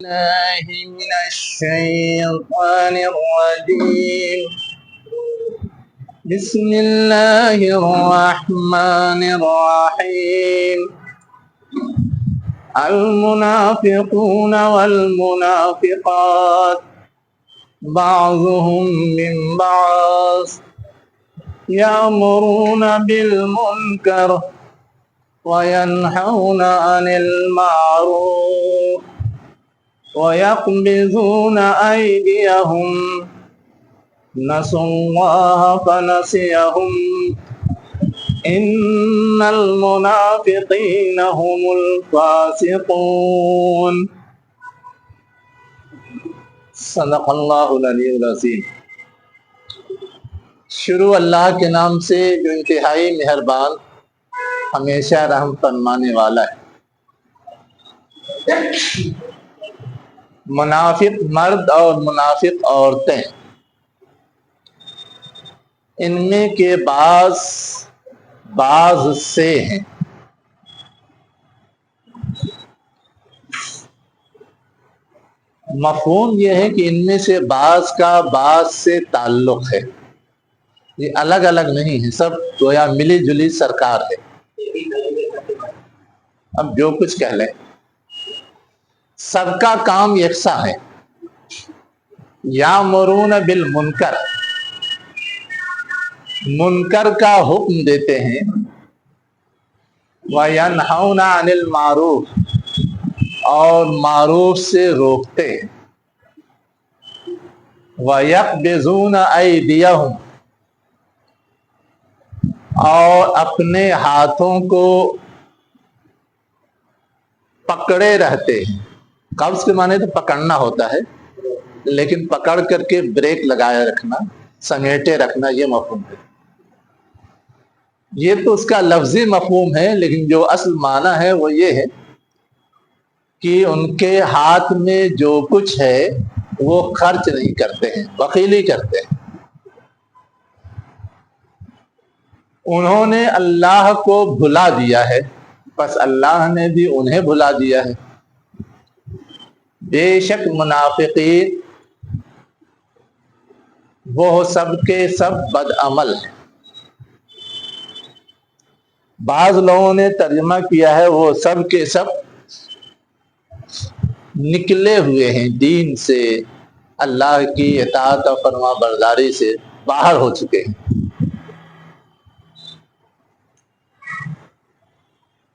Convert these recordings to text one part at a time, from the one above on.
الله من الشيطان الرجيم. بسم الله الرحمن الرحيم. المنافقون والمنافقات بعضهم من بعض يأمرون بالمنكر وينهون عن المعروف ويقبضون أيديهم نسوا الله فنسيهم إن المنافقين هم الفاسقون. صدق اللہ العلی العظیم. شروع اللہ کے نام سے جو انتہائی مہربان ہمیشہ رحم فرمانے والا ہے. منافق مرد اور منافق عورتیں، ان میں کے بعض سے ہیں. مفہوم یہ ہے کہ ان میں سے بعض کا بعض سے تعلق ہے. یہ الگ الگ نہیں ہے، سب گویا ملی جلی سرکار ہے. اب جو کچھ کہہ لیں، سب کا کام یکساں ہے. یامرون بالمنکر، منکر کا حکم دیتے ہیں. وینہون عن المعروف، اور معروف سے روکتے ہیں. ویقبضون ایدیہم، اور اپنے ہاتھوں کو پکڑے رہتے ہیں. قبض کے معنی تو پکڑنا ہوتا ہے، لیکن پکڑ کر کے بریک لگائے رکھنا، سمیٹے رکھنا، یہ مفہوم ہے. یہ تو اس کا لفظی مفہوم ہے، لیکن جو اصل معنی ہے وہ یہ ہے کہ ان کے ہاتھ میں جو کچھ ہے وہ خرچ نہیں کرتے ہیں، بخیلی کرتے ہیں. انہوں نے اللہ کو بھلا دیا ہے، بس اللہ نے بھی انہیں بھلا دیا ہے. بے شک منافقین وہ سب کے سب بدعمل ہیں. بعض لوگوں نے ترجمہ کیا ہے وہ سب کے سب نکلے ہوئے ہیں دین سے، اللہ کی اطاعت اور فرما برداری سے باہر ہو چکے ہیں.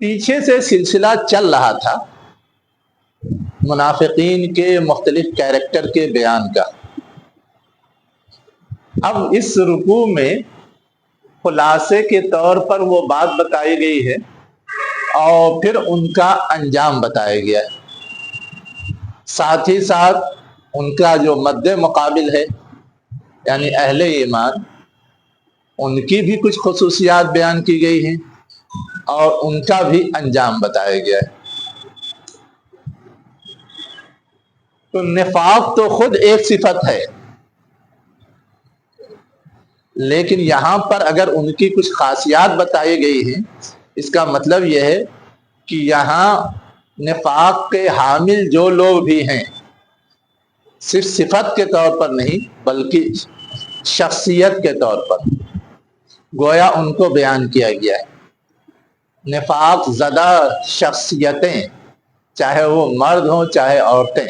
پیچھے سے سلسلہ چل رہا تھا منافقین کے مختلف کیریکٹر کے بیان کا. اب اس رکوع میں خلاصے کے طور پر وہ بات بتائی گئی ہے اور پھر ان کا انجام بتایا گیا ہے. ساتھ ہی ساتھ ان کا جو مد مقابل ہے یعنی اہل ایمان، ان کی بھی کچھ خصوصیات بیان کی گئی ہیں اور ان کا بھی انجام بتایا گیا ہے. تو نفاق تو خود ایک صفت ہے، لیکن یہاں پر اگر ان کی کچھ خاصیات بتائی گئی ہیں، اس کا مطلب یہ ہے کہ یہاں نفاق کے حامل جو لوگ بھی ہیں، صرف صفت کے طور پر نہیں بلکہ شخصیت کے طور پر گویا ان کو بیان کیا گیا ہے. نفاق زدہ شخصیتیں، چاہے وہ مرد ہوں چاہے عورتیں،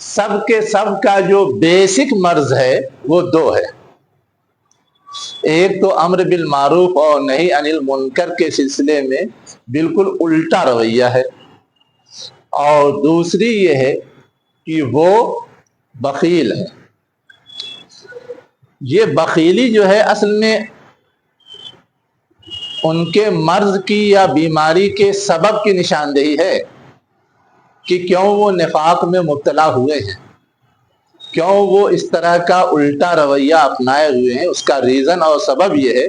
سب کے سب کا جو بیسک مرض ہے وہ دو ہے. ایک تو امر بالمعروف اور نہی عن المنکر کے سلسلے میں بالکل الٹا رویہ ہے، اور دوسری یہ ہے کہ وہ بخیل ہے. یہ بخیلی جو ہے اصل میں ان کے مرض کی یا بیماری کے سبب کی نشاندہی ہے کہ کیوں وہ نفاق میں مبتلا ہوئے ہیں، کیوں وہ اس طرح کا الٹا رویہ اپنائے ہوئے ہیں. اس کا ریزن اور سبب یہ ہے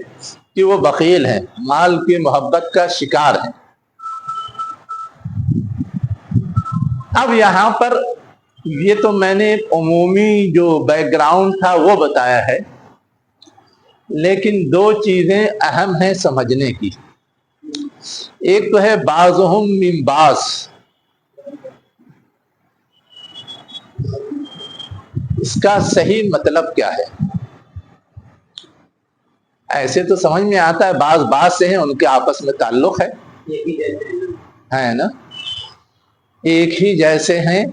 کہ وہ بخیل ہیں، مال کی محبت کا شکار ہیں. اب یہاں پر یہ تو میں نے عمومی جو بیک گراؤنڈ تھا وہ بتایا ہے، لیکن دو چیزیں اہم ہیں سمجھنے کی. ایک تو ہے بعضهم من بعض، اس کا صحیح مطلب کیا ہے؟ ایسے تو سمجھ میں آتا ہے بعض بات سے ہیں ان کے آپس میں تعلق ہے نا، ایک ہی جیسے ہیں،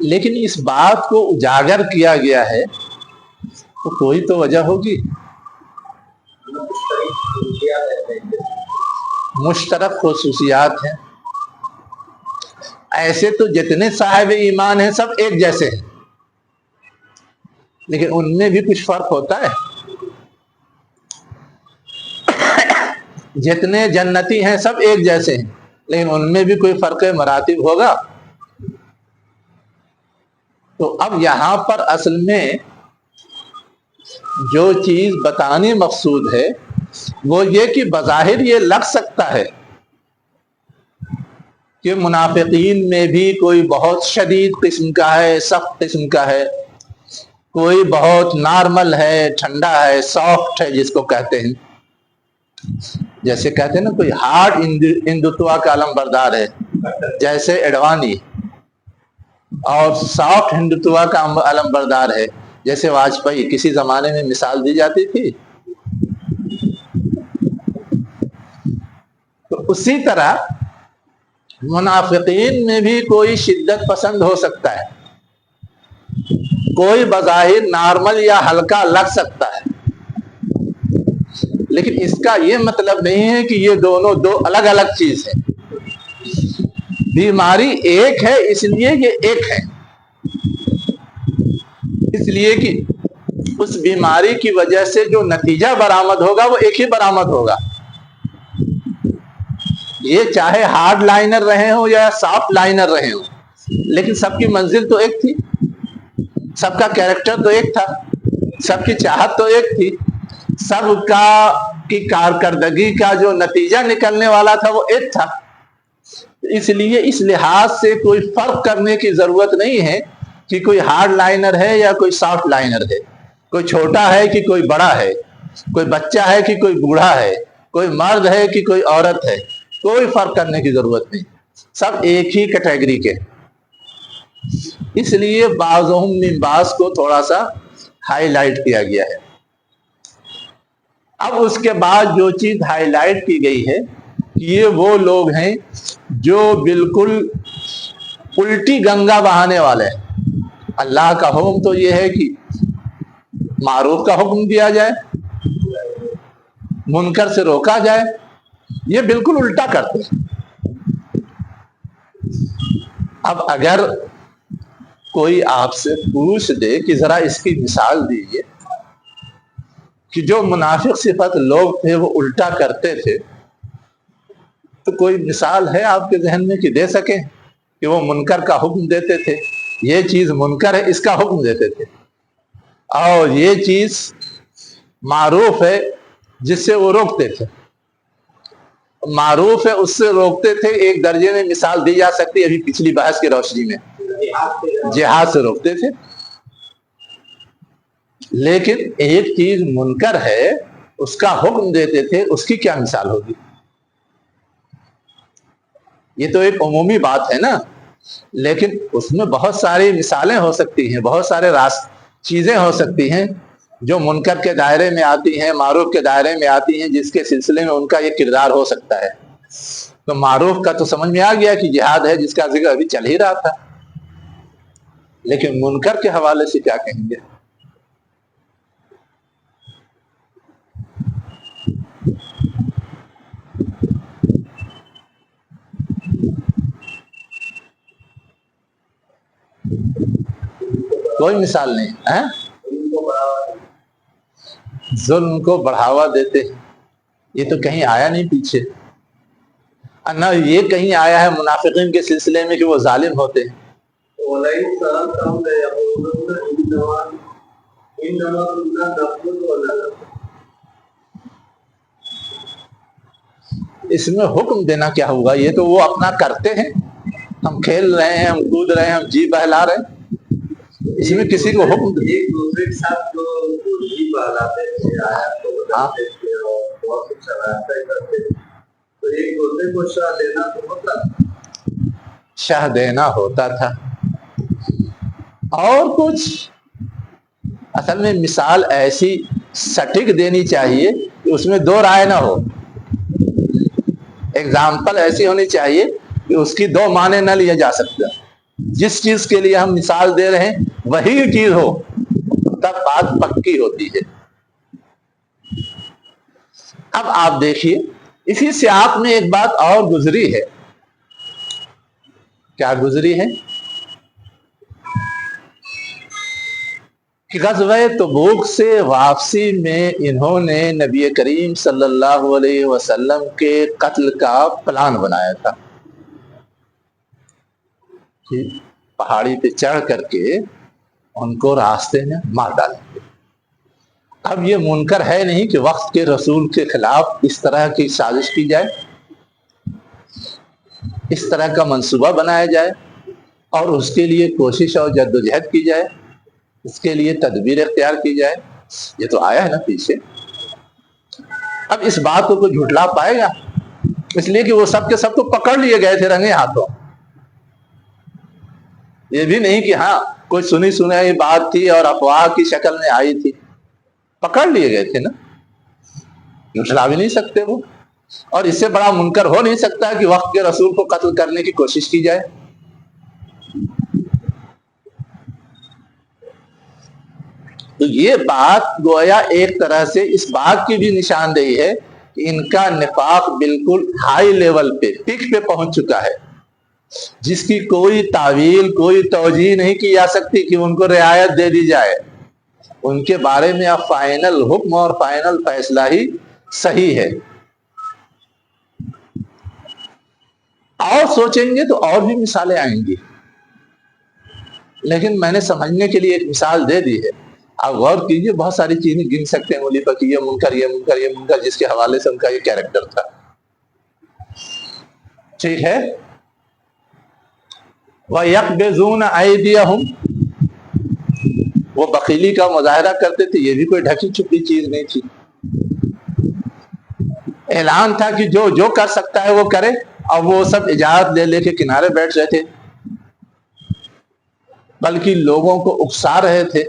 لیکن اس بات کو اجاگر کیا گیا ہے تو کوئی تو وجہ ہوگی، مشترک خصوصیات ہیں۔ ایسے تو جتنے صاحب ایمان ہیں سب ایک جیسے ہیں، لیکن ان میں بھی کچھ فرق ہوتا ہے۔ جتنے جنتی ہیں سب ایک جیسے ہیں، لیکن ان میں بھی کوئی فرق مراتب ہوگا۔ تو اب یہاں پر اصل میں جو چیز بتانی مقصود ہے وہ یہ کہ بظاہر یہ لگ سکتا ہے کہ منافقین میں بھی کوئی بہت شدید قسم کا ہے، سخت قسم کا ہے، کوئی بہت نارمل ہے، ٹھنڈا ہے، سافٹ ہے جس کو کہتے ہیں، جیسے کہتے ہیں نا کوئی ہارڈ ہندوتوا کا علم بردار ہے جیسے اڈوانی، اور سافٹ ہندوتوا کا علم بردار ہے جیسے واجپئی، کسی زمانے میں مثال دی جاتی تھی۔ تو اسی طرح منافقین میں بھی کوئی شدت پسند ہو سکتا ہے، کوئی بظاہر نارمل یا ہلکا لگ سکتا ہے، لیکن اس کا یہ مطلب نہیں ہے کہ یہ دونوں دو الگ الگ چیز ہیں۔ بیماری ایک ہے اس لیے یہ ایک ہے، اس لیے کہ اس بیماری کی وجہ سے جو نتیجہ برآمد ہوگا وہ ایک ہی برآمد ہوگا، یہ چاہے ہارڈ لائنر رہے ہوں یا سافٹ لائنر رہے ہوں، لیکن سب کی منزل تو ایک تھی، سب کا کیریکٹر تو ایک تھا، سب کی چاہت تو ایک تھی، سب کا کی کارکردگی کا جو نتیجہ نکلنے والا تھا وہ ایک تھا۔ اس لیے اس لحاظ سے کوئی فرق کرنے کی ضرورت نہیں ہے کہ کوئی ہارڈ لائنر ہے یا کوئی سافٹ لائنر ہے، کوئی چھوٹا ہے کہ کوئی بڑا ہے، کوئی بچہ ہے کہ کوئی بوڑھا ہے، کوئی مرد ہے کہ کوئی عورت ہے، کوئی فرق کرنے کی ضرورت نہیں، سب ایک ہی کیٹیگری کے۔ اس لیے بعضهم من بعض کو تھوڑا سا ہائی لائٹ کیا گیا ہے۔ اب اس کے بعد جو چیز ہائی لائٹ کی گئی ہے یہ وہ لوگ ہیں جو بالکل الٹی گنگا بہانے والے ہیں۔ اللہ کا حکم تو یہ ہے کہ معروف کا حکم دیا جائے، منکر سے روکا جائے، یہ بالکل الٹا کرتے ہیں۔ اب اگر کوئی آپ سے پوچھ دے کہ ذرا اس کی مثال دیجیے کہ جو منافق صفت لوگ تھے وہ الٹا کرتے تھے، تو کوئی مثال ہے آپ کے ذہن میں کہ دے سکیں کہ وہ منکر کا حکم دیتے تھے، یہ چیز منکر ہے اس کا حکم دیتے تھے، اور یہ چیز معروف ہے جس سے وہ روکتے تھے، معروف ہے اس سے روکتے تھے، ایک درجے میں مثال دی جا سکتی ہے ابھی پچھلی بحث کی روشنی میں، جہاد سے روکتے تھے، لیکن ایک چیز منکر ہے اس کا حکم دیتے تھے، اس کی کیا مثال ہوگی؟ یہ تو ایک عمومی بات ہے نا، لیکن اس میں بہت ساری مثالیں ہو سکتی ہیں، بہت سارے چیزیں ہو سکتی ہیں جو منکر کے دائرے میں آتی ہیں، معروف کے دائرے میں آتی ہیں، جس کے سلسلے میں ان کا یہ کردار ہو سکتا ہے۔ تو معروف کا تو سمجھ میں آ گیا کہ جہاد ہے جس کا ذکر ابھی چل ہی رہا تھا، لیکن منکر کے حوالے سے کیا کہیں گے؟ کوئی مثال نہیں ہے۔ ظلم کو بڑھاوا دیتے ہیں، یہ تو کہیں آیا نہیں پیچھے، نہ یہ کہیں آیا ہے منافقین کے سلسلے میں کہ وہ ظالم ہوتے ہیں۔ اس میں حکم دینا کیا ہوگا؟ یہ تو وہ اپنا کرتے ہیں، ہم کھیل رہے ہیں، ہم کود رہے ہیں، ہم جی بہلا رہے ہیں، اس میں کسی کو حکم ایک دوسرے کے ساتھ جی بہلاتے تھے، آیات کو بتاتے تھے اور بہت کچھ کرتے تھے، تو ایک دوسرے کو شاہ دینا تو ہوتا تھا، شاہ دینا ہوتا تھا، اور کچھ اصل میں مثال ایسی سٹک دینی چاہیے کہ اس میں دو رائے نہ ہو، ایگزامپل ایسی ہونی چاہیے کہ اس کی دو معنی نہ لیا جا سکتا، جس چیز کے لیے ہم مثال دے رہے ہیں وہی چیز ہو تب بات پکی ہوتی ہے۔ اب آپ دیکھیے اسی سیاق میں ایک بات اور گزری ہے، کیا گزری ہے کہ غزوہ تبوک سے واپسی میں انہوں نے نبی کریم صلی اللہ علیہ وسلم کے قتل کا پلان بنایا تھا، پہاڑی پہ چڑھ کر کے ان کو راستے میں مار ڈالیں گے۔ اب یہ منکر ہے نہیں کہ وقت کے رسول کے خلاف اس طرح کی سازش کی جائے، اس طرح کا منصوبہ بنایا جائے اور اس کے لیے کوشش اور جدوجہد کی جائے، اس کے لیے تدبیر اختیار کی جائے۔ یہ تو آیا ہے نا پیچھے۔ اب اس بات کو کوئی جھٹلا پائے گا؟ اس لیے کہ وہ سب کے سب تو پکڑ لیے گئے تھے رنگے ہاتھوں، یہ بھی نہیں کہ ہاں کوئی سنی سنائی بات تھی اور افواہ کی شکل میں آئی تھی، پکڑ لیے گئے تھے نا، جھٹلا بھی نہیں سکتے وہ، اور اس سے بڑا منکر ہو نہیں سکتا کہ وقت کے رسول کو قتل کرنے کی کوشش کی جائے۔ تو یہ بات گویا ایک طرح سے اس بات کی بھی نشاندہی ہے کہ ان کا نفاق بالکل ہائی لیول پہ، پیک پہ پہنچ چکا ہے، جس کی کوئی تعویل کوئی توجیہ نہیں کی جا سکتی کہ ان کو رعایت دے دی جائے۔ ان کے بارے میں اب فائنل حکم اور فائنل فیصلہ ہی صحیح ہے۔ اور سوچیں گے تو اور بھی مثالیں آئیں گی، لیکن میں نے سمجھنے کے لیے ایک مثال دے دی ہے۔ آپ غور کیجئے، بہت ساری چیزیں گن سکتے ہیں انگلی پر کہ یہ منکر یہ منکر یہ منکر، جس کے حوالے سے ان کا یہ کیریکٹر تھا، ٹھیک ہے۔ وَيَقْبِضُونَ أَيْدِيَهُمْ، وہ بخیلی کا مظاہرہ کرتے تھے، یہ بھی کوئی ڈھکی چھپی چیز نہیں تھی، اعلان تھا کہ جو جو کر سکتا ہے وہ کرے، اور وہ سب اجازت لے لے کے کنارے بیٹھ رہے تھے، بلکہ لوگوں کو اکسا رہے تھے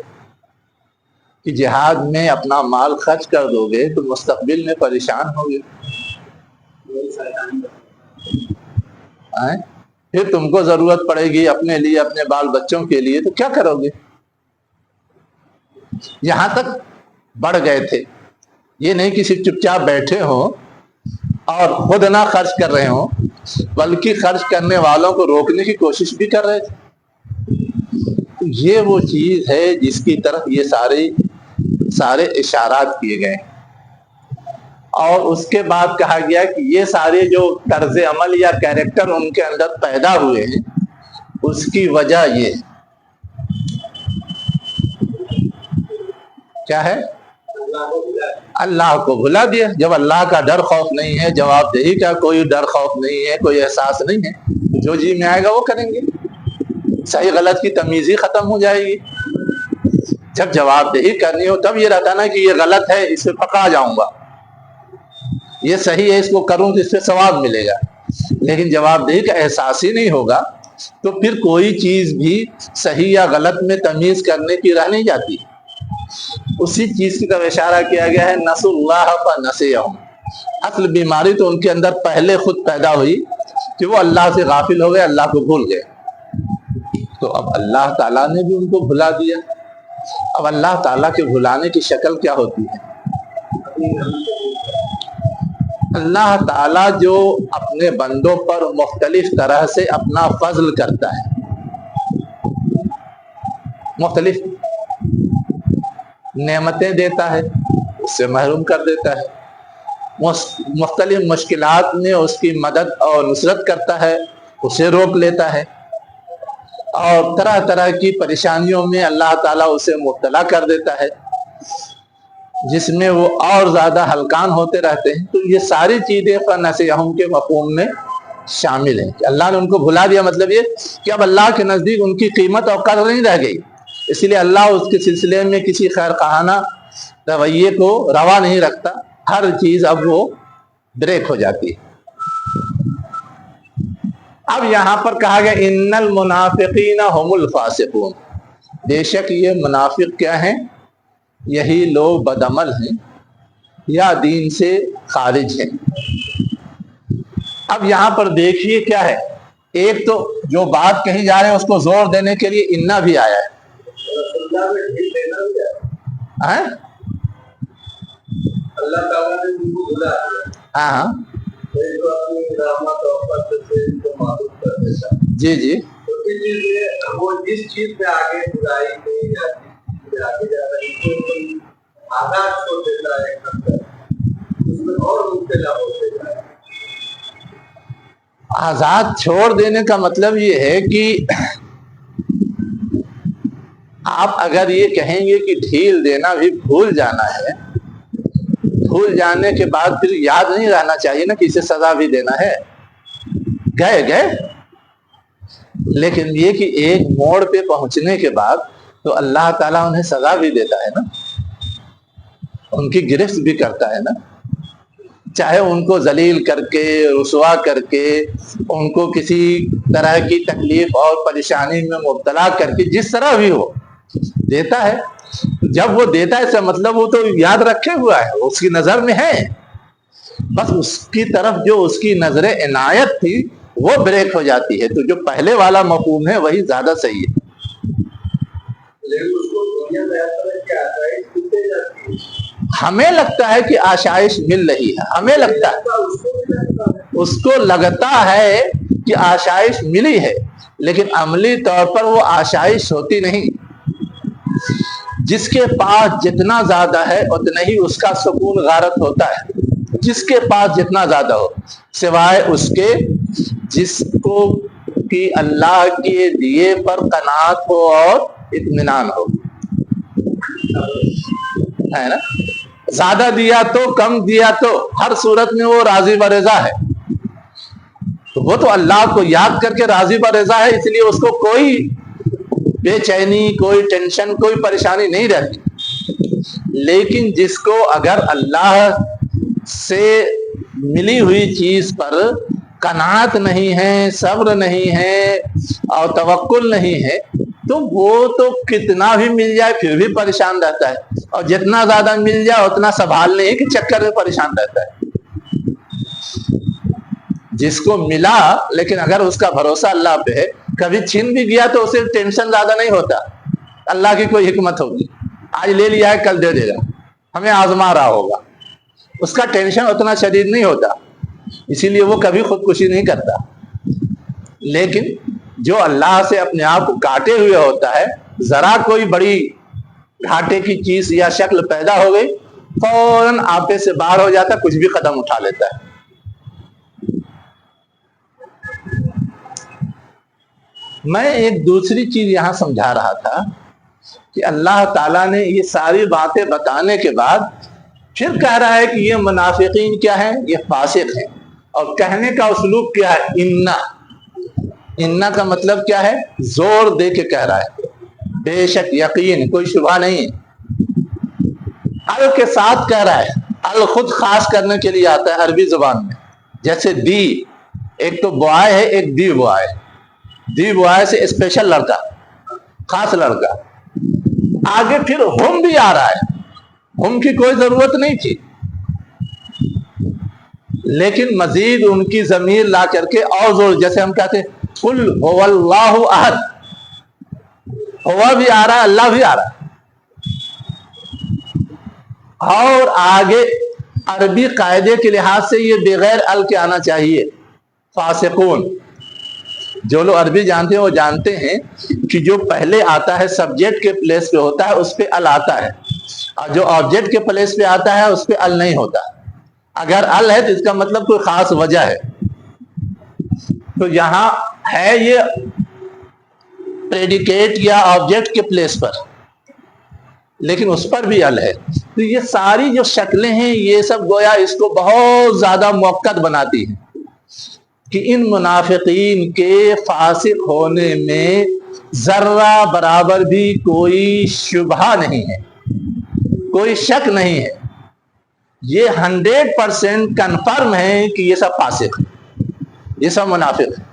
کہ جہاد میں اپنا مال خرچ کر دو گے تو مستقبل میں پریشان ہوگے، پھر تم کو ضرورت پڑے گی اپنے لیے اپنے بال بچوں کے لیے، تو کیا کرو گے؟ یہاں تک بڑھ گئے تھے۔ یہ نہیں کہ صرف چپ چاپ بیٹھے ہوں اور خود نہ خرچ کر رہے ہوں، بلکہ خرچ کرنے والوں کو روکنے کی کوشش بھی کر رہے تھے۔ یہ وہ چیز ہے جس کی طرف یہ سارے اشارات کیے گئے، اور اس کے بعد کہا گیا کہ یہ سارے جو طرز عمل یا کیریکٹر ان کے اندر پیدا ہوئے ہیں، اس کی وجہ یہ کیا ہے؟ اللہ کو بھلا دیا۔ جب اللہ کا ڈر خوف نہیں ہے، جواب دہی کا کوئی ڈر خوف نہیں ہے، کوئی احساس نہیں ہے، جو جی میں آئے گا وہ کریں گے، صحیح غلط کی تمیز ہی ختم ہو جائے گی۔ جب جواب دہی کرنی ہو تب یہ رہتا نا کہ یہ غلط ہے، اس سے پکڑا جاؤں گا، یہ صحیح ہے اس کو کروں تو اس سے ثواب ملے گا، لیکن جواب دہی کا احساس ہی نہیں ہوگا تو پھر کوئی چیز بھی صحیح یا غلط میں تمیز کرنے کی رہ نہیں جاتی۔ اسی چیز کی طرف اشارہ کیا گیا ہے، نسوا اللہ فنسیہم۔ اصل بیماری تو ان کے اندر پہلے خود پیدا ہوئی کہ وہ اللہ سے غافل ہو گئے، اللہ کو بھول گئے، تو اب اللہ تعالیٰ نے بھی ان کو بھلا دیا۔ اب اللہ تعالیٰ کے بھلانے کی شکل کیا ہوتی ہے؟ اللہ تعالیٰ جو اپنے بندوں پر مختلف طرح سے اپنا فضل کرتا ہے، مختلف نعمتیں دیتا ہے، اس سے محروم کر دیتا ہے، مختلف مشکلات میں اس کی مدد اور نصرت کرتا ہے، اسے روک لیتا ہے، اور طرح طرح کی پریشانیوں میں اللہ تعالیٰ اسے مبتلا کر دیتا ہے، جس میں وہ اور زیادہ ہلکان ہوتے رہتے ہیں۔ تو یہ ساری چیزیں فنسیہم کے مفہوم میں شامل ہیں کہ اللہ نے ان کو بھلا دیا، مطلب یہ کہ اب اللہ کے نزدیک ان کی قیمت اور قدر نہیں رہ گئی، اس لیے اللہ اس کے سلسلے میں کسی خیر خواہانہ رویے کو روا نہیں رکھتا، ہر چیز اب وہ بریک ہو جاتی ہے۔ اب یہاں پر کہا گیا ان المنافقین هم الفاسقون، بے شک یہ منافق کیا ہیں؟ یہی لوگ بدعمل ہیں یا دین سے خارج ہیں۔ اب یہاں پر دیکھیے کیا ہے، ایک تو جو بات کہی جا رہے ہیں اس کو زور دینے کے لیے انا بھی آیا ہے۔ اللہ تعالیٰ نے ان کو بلا دیا۔ ہاں جی جی، وہ جس چیز پہ آگے برائی میں یا جس چیز پہ آگے جا رہا ہے آزاد چھوڑ دیتا ہے، اس میں اور مبتلا ہوتے جائے۔ آزاد چھوڑ دینے کا مطلب یہ ہے کہ آپ اگر یہ کہیں گے کہ ڈھیل دینا بھی بھول جانا ہے، بھول جانے کے بعد پھر یاد نہیں رہنا چاہیے نا کہ اسے سزا بھی دینا ہے، گئے لیکن یہ کہ ایک موڑ پہ پہنچنے کے بعد تو اللہ تعالیٰ انہیں سزا بھی دیتا ہے نا، ان کی گرفت بھی کرتا ہے نا، چاہے ان کو ذلیل کر کے رسوا کر کے ان کو کسی طرح کی تکلیف اور پریشانی میں مبتلا کر کے جس طرح بھی ہو دیتا ہے۔ جب وہ دیتا ہے اس کا مطلب وہ تو یاد رکھے ہوا ہے، اس کی نظر میں ہے، بس اس کی طرف جو اس کی نظر عنایت تھی وہ بریک ہو جاتی ہے۔ تو جو پہلے والا مفہوم ہے وہی زیادہ صحیح ہے۔ ہمیں لگتا ہے کہ آشائش مل رہی ہے، ہمیں لگتا ہے، اس کو لگتا ہے کہ آشائش ملی ہے، لیکن عملی طور پر وہ آشائش ہوتی نہیں۔ جس کے پاس جتنا زیادہ ہے اتنا ہی اس کا سکون غارت ہوتا ہے، جس کے پاس جتنا زیادہ ہو، سوائے اس کے جس کو کہ اللہ کے دیے پر قناعت ہو اور اطمینان ہو، ہے نا؟ زیادہ دیا تو کم دیا تو ہر صورت میں وہ راضی و رضا ہے، تو وہ تو اللہ کو یاد کر کے راضی و رضا ہے، اس لیے اس کو کوئی بے چینی، کوئی ٹینشن، کوئی پریشانی نہیں رہتی۔ لیکن جس کو اگر اللہ سے ملی ہوئی چیز پر قناعت نہیں ہے، صبر نہیں ہے اور توکل نہیں ہے، تو وہ تو کتنا بھی مل جائے پھر بھی پریشان رہتا ہے، اور جتنا زیادہ مل جائے اتنا سنبھالنے کے چکر میں پریشان رہتا ہے۔ جس کو ملا لیکن اگر اس کا بھروسہ اللہ پہ ہے، کبھی چھن بھی گیا تو اسے ٹینشن زیادہ نہیں ہوتا، اللہ کی کوئی حکمت ہوگی، آج لے لیا ہے کل دے دے گا، ہمیں آزما رہا ہوگا، اس کا ٹینشن اتنا شدید نہیں ہوتا، اسی لیے وہ کبھی خودکشی نہیں کرتا۔ لیکن جو اللہ سے اپنے آپ کو کاٹے ہوئے ہوتا ہے، ذرا کوئی بڑی گھاٹے کی چیز یا شکل پیدا ہو گئی فوراً آپے سے باہر ہو جاتا، کچھ بھی قدم اٹھا لیتا ہے۔ میں ایک دوسری چیز یہاں سمجھا رہا تھا کہ اللہ تعالیٰ نے یہ ساری باتیں بتانے کے بعد پھر کہہ رہا ہے کہ یہ منافقین کیا ہیں، یہ فاسق ہیں، اور کہنے کا اسلوب کیا ہے، انا کا مطلب کیا ہے، زور دے کے کہہ رہا ہے، بے شک، یقین، کوئی شبہ نہیں، ال کے ساتھ کہہ رہا ہے۔ ال خود خاص کرنے کے لیے آتا ہے عربی زبان میں، جیسے دی، ایک تو بوائے ہے، ایک دی بوائے، دی بوائے سے اسپیشل لڑکا، خاص لڑکا۔ آگے پھر ہم بھی آ رہا ہے، ہم کی کوئی ضرورت نہیں تھی، لیکن مزید ان کی ضمیر لا کر کے اور زور، جیسے ہم کہتے ہیں قل هو اللہ احد، ہوا بھی آ رہا ہے، اللہ بھی آ رہا ہے۔ اور آگے عربی قاعدے کے لحاظ سے یہ بغیر ال کے آنا چاہیے، فاسقون۔ جو لوگ عربی جانتے ہیں وہ جانتے ہیں کہ جو پہلے آتا ہے سبجیکٹ کے پلیس پہ ہوتا ہے، اس پہ ال آتا ہے، اور جو آبجیکٹ کے پلیس پہ آتا ہے اس پہ ال نہیں ہوتا۔ اگر ال ہے تو اس کا مطلب کوئی خاص وجہ ہے، تو یہاں ہے یہ پریڈیکیٹ یا آبجیکٹ کے پلیس پر، لیکن اس پر بھی ال ہے۔ تو یہ ساری جو شکلیں ہیں یہ سب گویا اس کو بہت زیادہ موقت بناتی ہیں کہ ان منافقین کے فاسق ہونے میں ذرہ برابر بھی کوئی شبہ نہیں ہے، کوئی شک نہیں ہے، یہ 100% کنفرم ہے کہ یہ سب فاسق ہیں، یہ سب منافق ہیں۔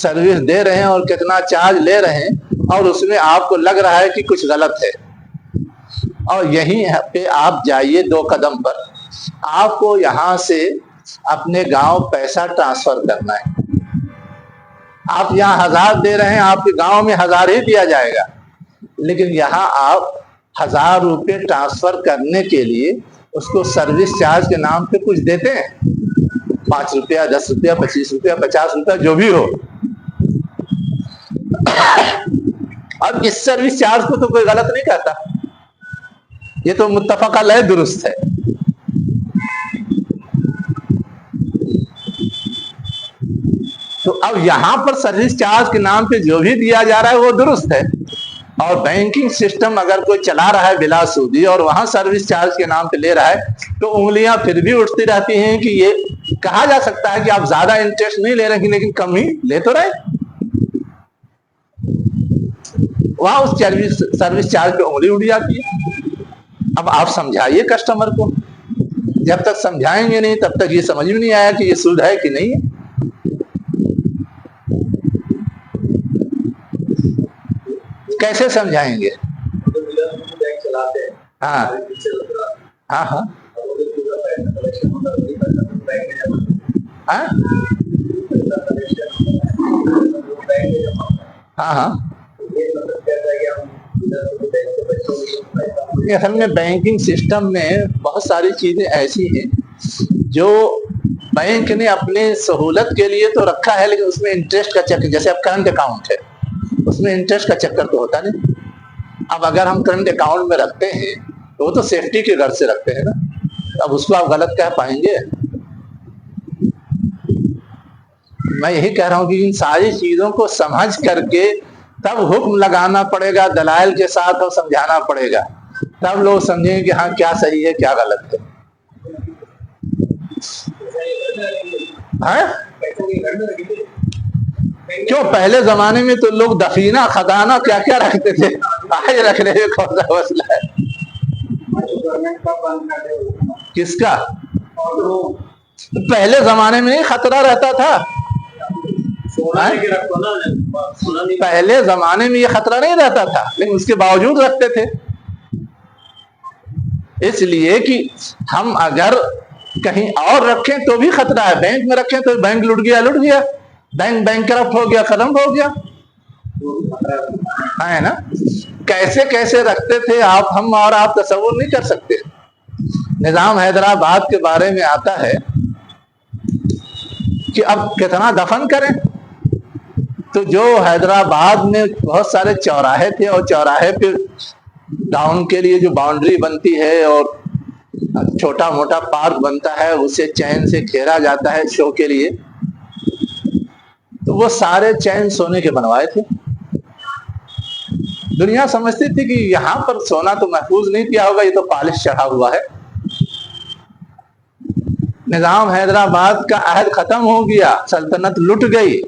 سروس دے رہے ہیں اور کتنا چارج لے رہے ہیں، اور اس میں آپ کو لگ رہا ہے کہ کچھ غلط ہے، اور یہیں پہ آپ جائیے 2 قدم پر، آپ کو یہاں سے اپنے گاؤں پیسہ ٹرانسفر کرنا ہے، آپ یہاں 1000 دے رہے ہیں، آپ کے گاؤں میں 1000 ہی دیا جائے گا، لیکن یہاں آپ 1000 روپے ٹرانسفر کرنے کے لیے اس کو سروس چارج کے نام پہ کچھ دیتے ہیں، 5 روپیہ 10 روپیہ 25 روپیہ 50 روپیہ جو بھی ہو۔ اب اس سروس چارج کو تو کوئی غلط نہیں کہتا، یہ تو متفق علیہ درست ہے۔ تو اب یہاں پر سروس چارج کے نام پہ جو بھی دیا جا رہا ہے وہ درست ہے، اور بینکنگ سسٹم اگر کوئی چلا رہا ہے بلا سودی اور وہاں سروس چارج کے نام پہ لے رہا ہے، تو انگلیاں پھر بھی اٹھتی رہتی ہیں کہ یہ کہا جا سکتا ہے کہ آپ زیادہ انٹرسٹ نہیں لے رہے ہیں لیکن کم ہی لے تو رہے، وہاں اس سروس چارج پہ انگلی اٹھ جاتی ہے۔ اب آپ سمجھائیے کسٹمر کو، جب تک سمجھائیں گے نہیں تب تک یہ سمجھ میں نہیں آیا کہ یہ سود ہے کہ نہیں ہے۔ کیسے سمجھائیں گے؟ ہاں ہاں ہاں ہاں ہاں اصل میں بینکنگ سسٹم میں بہت ساری چیزیں ایسی ہیں جو بینک نے اپنے سہولت کے لیے تو رکھا ہے، لیکن اس میں انٹرسٹ کا چکر، جیسے اب کرنٹ اکاؤنٹ ہے، اس میں انٹرسٹ کا چکر تو ہوتا نہیں۔ اب اگر ہم کرنٹ اکاؤنٹ میں رکھتے ہیں تو وہ تو سیفٹی کے غرض سے رکھتے ہیں نا، اب اس کو آپ غلط کہہ پائیں گے؟ میں یہی کہہ رہا ہوں کہ ان ساری چیزوں کو سمجھ کر کے تب حکم لگانا پڑے گا، دلائل کے ساتھ اور سمجھانا پڑے گا، تب لوگ سمجھیں گے کہ ہاں کیا صحیح ہے کیا غلط ہے۔ کیوں پہلے زمانے میں تو لوگ دفینہ خزانہ کیا کیا رکھتے تھے، آج رکھ رہے کون سا مسئلہ ہے؟ کس کا؟ پہلے زمانے میں نہیں خطرہ رہتا تھا، پہلے زمانے میں یہ خطرہ نہیں رہتا تھا، لیکن اس کے باوجود رکھتے تھے، اس لیے کہ ہم اگر کہیں اور رکھیں تو بھی خطرہ ہے، بینک میں رکھیں تو بینک لٹ گیا، بینک بینکرپٹ ہو گیا، ختم ہو گیا ہے نا۔ کیسے کیسے رکھتے تھے ہم اور آپ تصور نہیں کر سکتے۔ نظام حیدرآباد کے بارے میں آتا ہے کہ اب کتنا دفن کریں، تو جو حیدرآباد میں بہت سارے چوراہے تھے، اور چوراہے پہ ٹاؤن کے لیے جو باؤنڈری بنتی ہے اور چھوٹا موٹا پارک بنتا ہے، اسے چین سے گھیرا جاتا ہے شو کے لیے، تو وہ سارے چین سونے کے بنوائے تھے۔ دنیا سمجھتی تھی کہ یہاں پر سونا تو محفوظ نہیں کیا ہوگا، یہ تو پالش چڑھا ہوا ہے۔ نظام حیدرآباد کا عہد ختم ہو گیا، سلطنت لٹ گئی،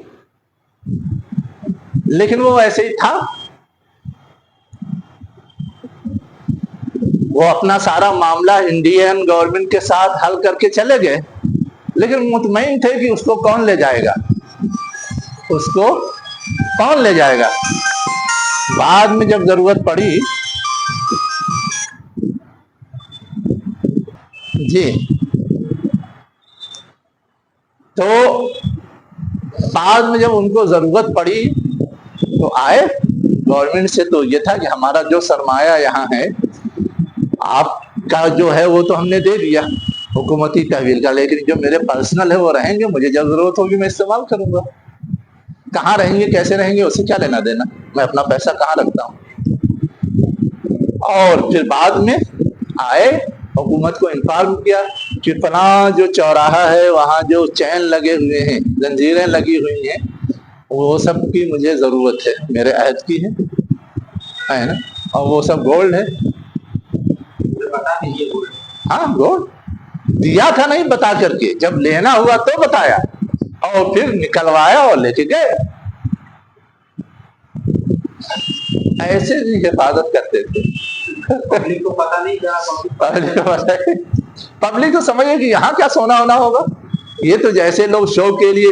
لیکن وہ ایسے ہی تھا، وہ اپنا سارا معاملہ انڈین گورنمنٹ کے ساتھ حل کر کے چلے گئے، لیکن مطمئن تھے کہ اس کو کون لے جائے گا، اس کو کون لے جائے گا۔ بعد میں جب ضرورت پڑی جی، تو بعد میں جب ان کو ضرورت پڑی تو آئے گورنمنٹ سے، تو یہ تھا کہ ہمارا جو سرمایہ یہاں ہے آپ کا جو ہے وہ تو ہم نے دے دیا حکومتی تحویل کا، لیکن جو میرے پرسنل ہے وہ رہیں گے، مجھے جب ضرورت ہوگی میں استعمال کروں گا۔ کہاں رہیں گے کیسے رہیں گے اسے کیا لینا دینا، میں اپنا پیسہ کہاں رکھتا ہوں۔ اور پھر بعد میں آئے، حکومت کو انفارم کیا کہ فلاں جو چوراہا ہے وہاں جو چین لگے ہوئے ہیں، زنجیریں لگی ہوئی ہیں، وہ سب کی مجھے ضرورت ہے، میرے عہد کی ہے نا، اور وہ سب گولڈ ہے۔ ہاں گولڈ دیا تھا، نہیں بتا کر کے، جب لینا ہوا تو بتایا، اور پھر نکلوایا اور لے کے گئے۔ ایسے بھی حفاظت کرتے تھے۔ پبلک کو پتہ نہیں پبلک تو سمجھے کہ یہاں کیا سونا ہونا ہوگا، یہ تو جیسے لوگ شو کے لیے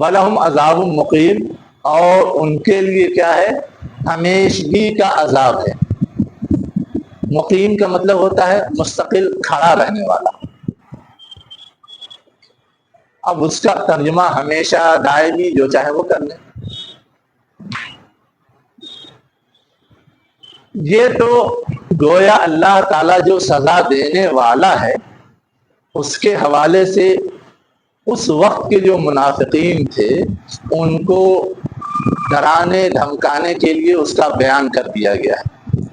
وَلَهُمْ عَذَابٌ مُقِيمٌ، اور ان کے لیے کیا ہے؟ ہمیشگی کا عذاب ہے۔ مقیم کا مطلب ہوتا ہے مستقل کھڑا رہنے والا، اب اس کا ترجمہ ہمیشہ دائمی جو چاہے وہ کر لیں۔ یہ تو گویا اللہ تعالیٰ جو سزا دینے والا ہے اس کے حوالے سے اس وقت کے جو منافقین تھے ان کو ڈرانے دھمکانے کے لیے اس کا بیان کر دیا گیا ہے،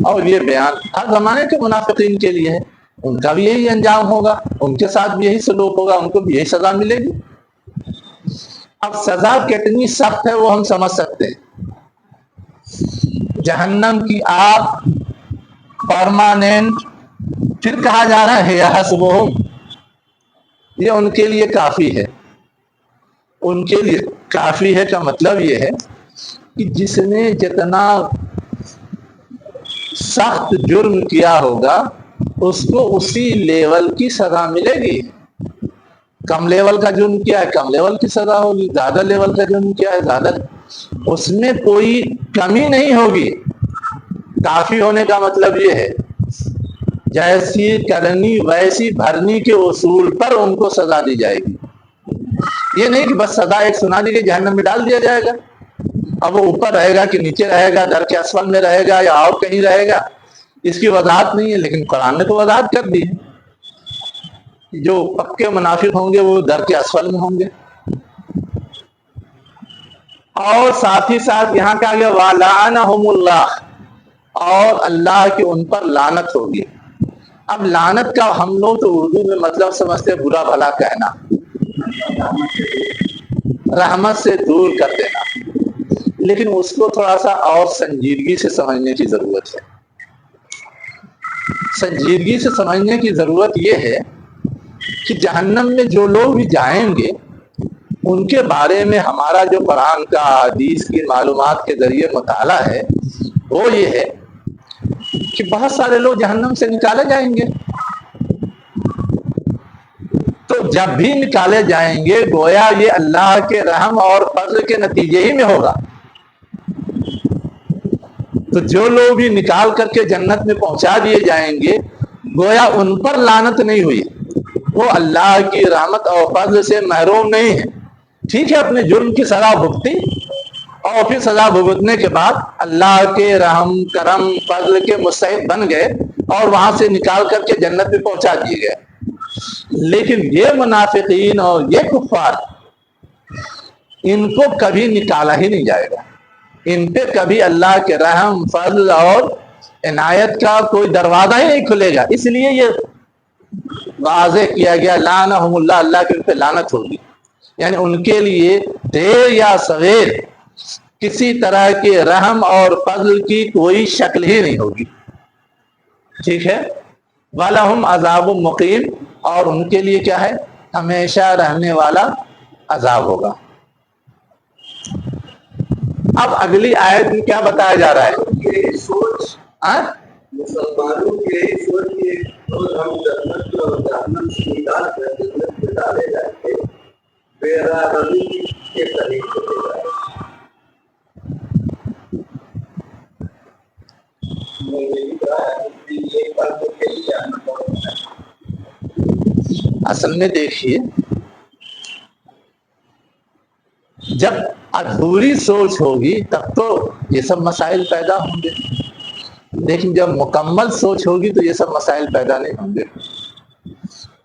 اور یہ بیان ہر زمانے کے منافقین کے لیے ہے، ان کا بھی یہی انجام ہوگا، ان کے ساتھ بھی یہی سلوک ہوگا، ان کو بھی یہی سزا ملے گی۔ اب سزا کتنی سخت ہے وہ ہم سمجھ سکتے ہیں۔ جہنم کی آگ پرماننٹ، پھر کہا جا رہا ہے حسبہم، یہ ان کے لیے کافی ہے۔ ان کے لیے کافی ہے کا مطلب یہ ہے کہ جس نے جتنا سخت جرم کیا ہوگا اس کو اسی لیول کی سزا ملے گی۔ کم لیول کا جرم کیا ہے کم لیول کی سزا ہوگی، زیادہ لیول کا جرم کیا ہے زیادہ، اس میں کوئی کمی نہیں ہوگی۔ کافی ہونے کا مطلب یہ ہے جیسی کرنی ویسی بھرنی کے اصول پر ان کو سزا دی جائے گی۔ یہ نہیں کہ بس سزا ایک سنا دی کہ جہنم میں ڈال دیا جائے گا، اب وہ اوپر رہے گا کہ نیچے رہے گا، در کے اسفل میں رہے گا یا اور کہیں رہے گا، اس کی وضاحت نہیں ہے، لیکن قرآن نے تو وضاحت کر دی ہے۔ جو پکے منافق ہوں گے وہ در کے اسفل میں ہوں گے۔ اور ساتھ ہی ساتھ یہاں کہا گیا وَلَعَنَهُمُ اللَّهُ، اور اللہ کی ان پر لعنت ہوگی۔ اب لعنت کا ہم لوگ تو اردو میں مطلب سمجھتے برا بھلا کہنا، رحمت سے دور کر دینا، لیکن اس کو تھوڑا سا اور سنجیدگی سے سمجھنے کی ضرورت ہے۔ سنجیدگی سے سمجھنے کی ضرورت یہ ہے کہ جہنم میں جو لوگ بھی جائیں گے ان کے بارے میں ہمارا جو قرآن کا حدیث کی معلومات کے ذریعے مطالعہ ہے وہ یہ ہے کہ بہت سارے لوگ جہنم سے نکالے جائیں گے، تو جب بھی نکالے جائیں گے گویا یہ اللہ کے رحم اور فضل کے نتیجے ہی میں ہوگا۔ تو جو لوگ بھی نکال کر کے جنت میں پہنچا دیے جائیں گے گویا ان پر لعنت نہیں ہوئی، وہ اللہ کی رحمت اور فضل سے محروم نہیں ہے۔ ٹھیک ہے اپنے جرم کی سزا بھگتی اور پھر سزا بھگتنے کے بعد اللہ کے رحم کرم فضل کے مستحق بن گئے اور وہاں سے نکال کر کے جنت میں پہنچا دیے گئے، لیکن یہ منافقین اور یہ کفار ان کو کبھی نکالا ہی نہیں جائے گا، ان پہ کبھی اللہ کے رحم فضل اور عنایت کا کوئی دروازہ ہی نہیں کھلے گا۔ اس لیے یہ واضح کیا گیا لعنہم اللہ، اللہ کے ان پہ لعنت ہوگی، یعنی ان کے لیے دیر یا سویر کسی طرح کے رحم اور فضل کی کوئی شکل ہی نہیں ہوگی۔ ٹھیک ہے، وَلَهُمْ عَذَابٌ مُقِيمٌ، اور ان کے لیے کیا ہے؟ ہمیشہ رہنے والا عذاب ہوگا۔ اب اگلی آیت میں کیا بتایا جا رہا ہے؟ یہ سوچ مسلمانوں کی یہی سوچ کہ ہم جنت اور جہنم سے نکال کر جنت میں ڈالے جائیں گے، بے رحمی کے طریق سے لے جائیں گے۔ اصل میں دیکھیے جب ادھوری سوچ ہوگی تب تو یہ سب مسائل پیدا ہوں گے، لیکن جب مکمل سوچ ہوگی تو یہ سب مسائل پیدا نہیں ہوں گے۔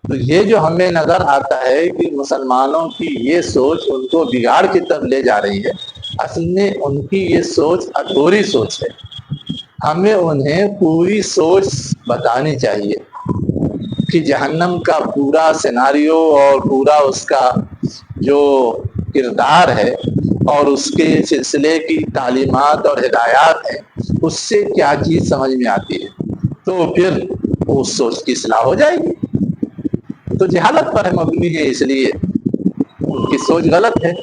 تو یہ جو ہمیں نظر آتا ہے کہ مسلمانوں کی یہ سوچ ان کو بگاڑ کی طرف لے جا رہی ہے، اصل میں ان کی یہ سوچ ادھوری سوچ ہے۔ ہمیں انہیں پوری سوچ بتانی چاہیے کہ جہنم کا پورا سیناریو اور پورا اس کا جو کردار ہے اور اس کے سلسلے کی تعلیمات اور ہدایات ہیں اس سے کیا چیز سمجھ میں آتی ہے، تو پھر اس سوچ کی اصلاح ہو جائے گی۔ تو جہالت پر مبنی ہے، اس لیے ان کی سوچ غلط ہے،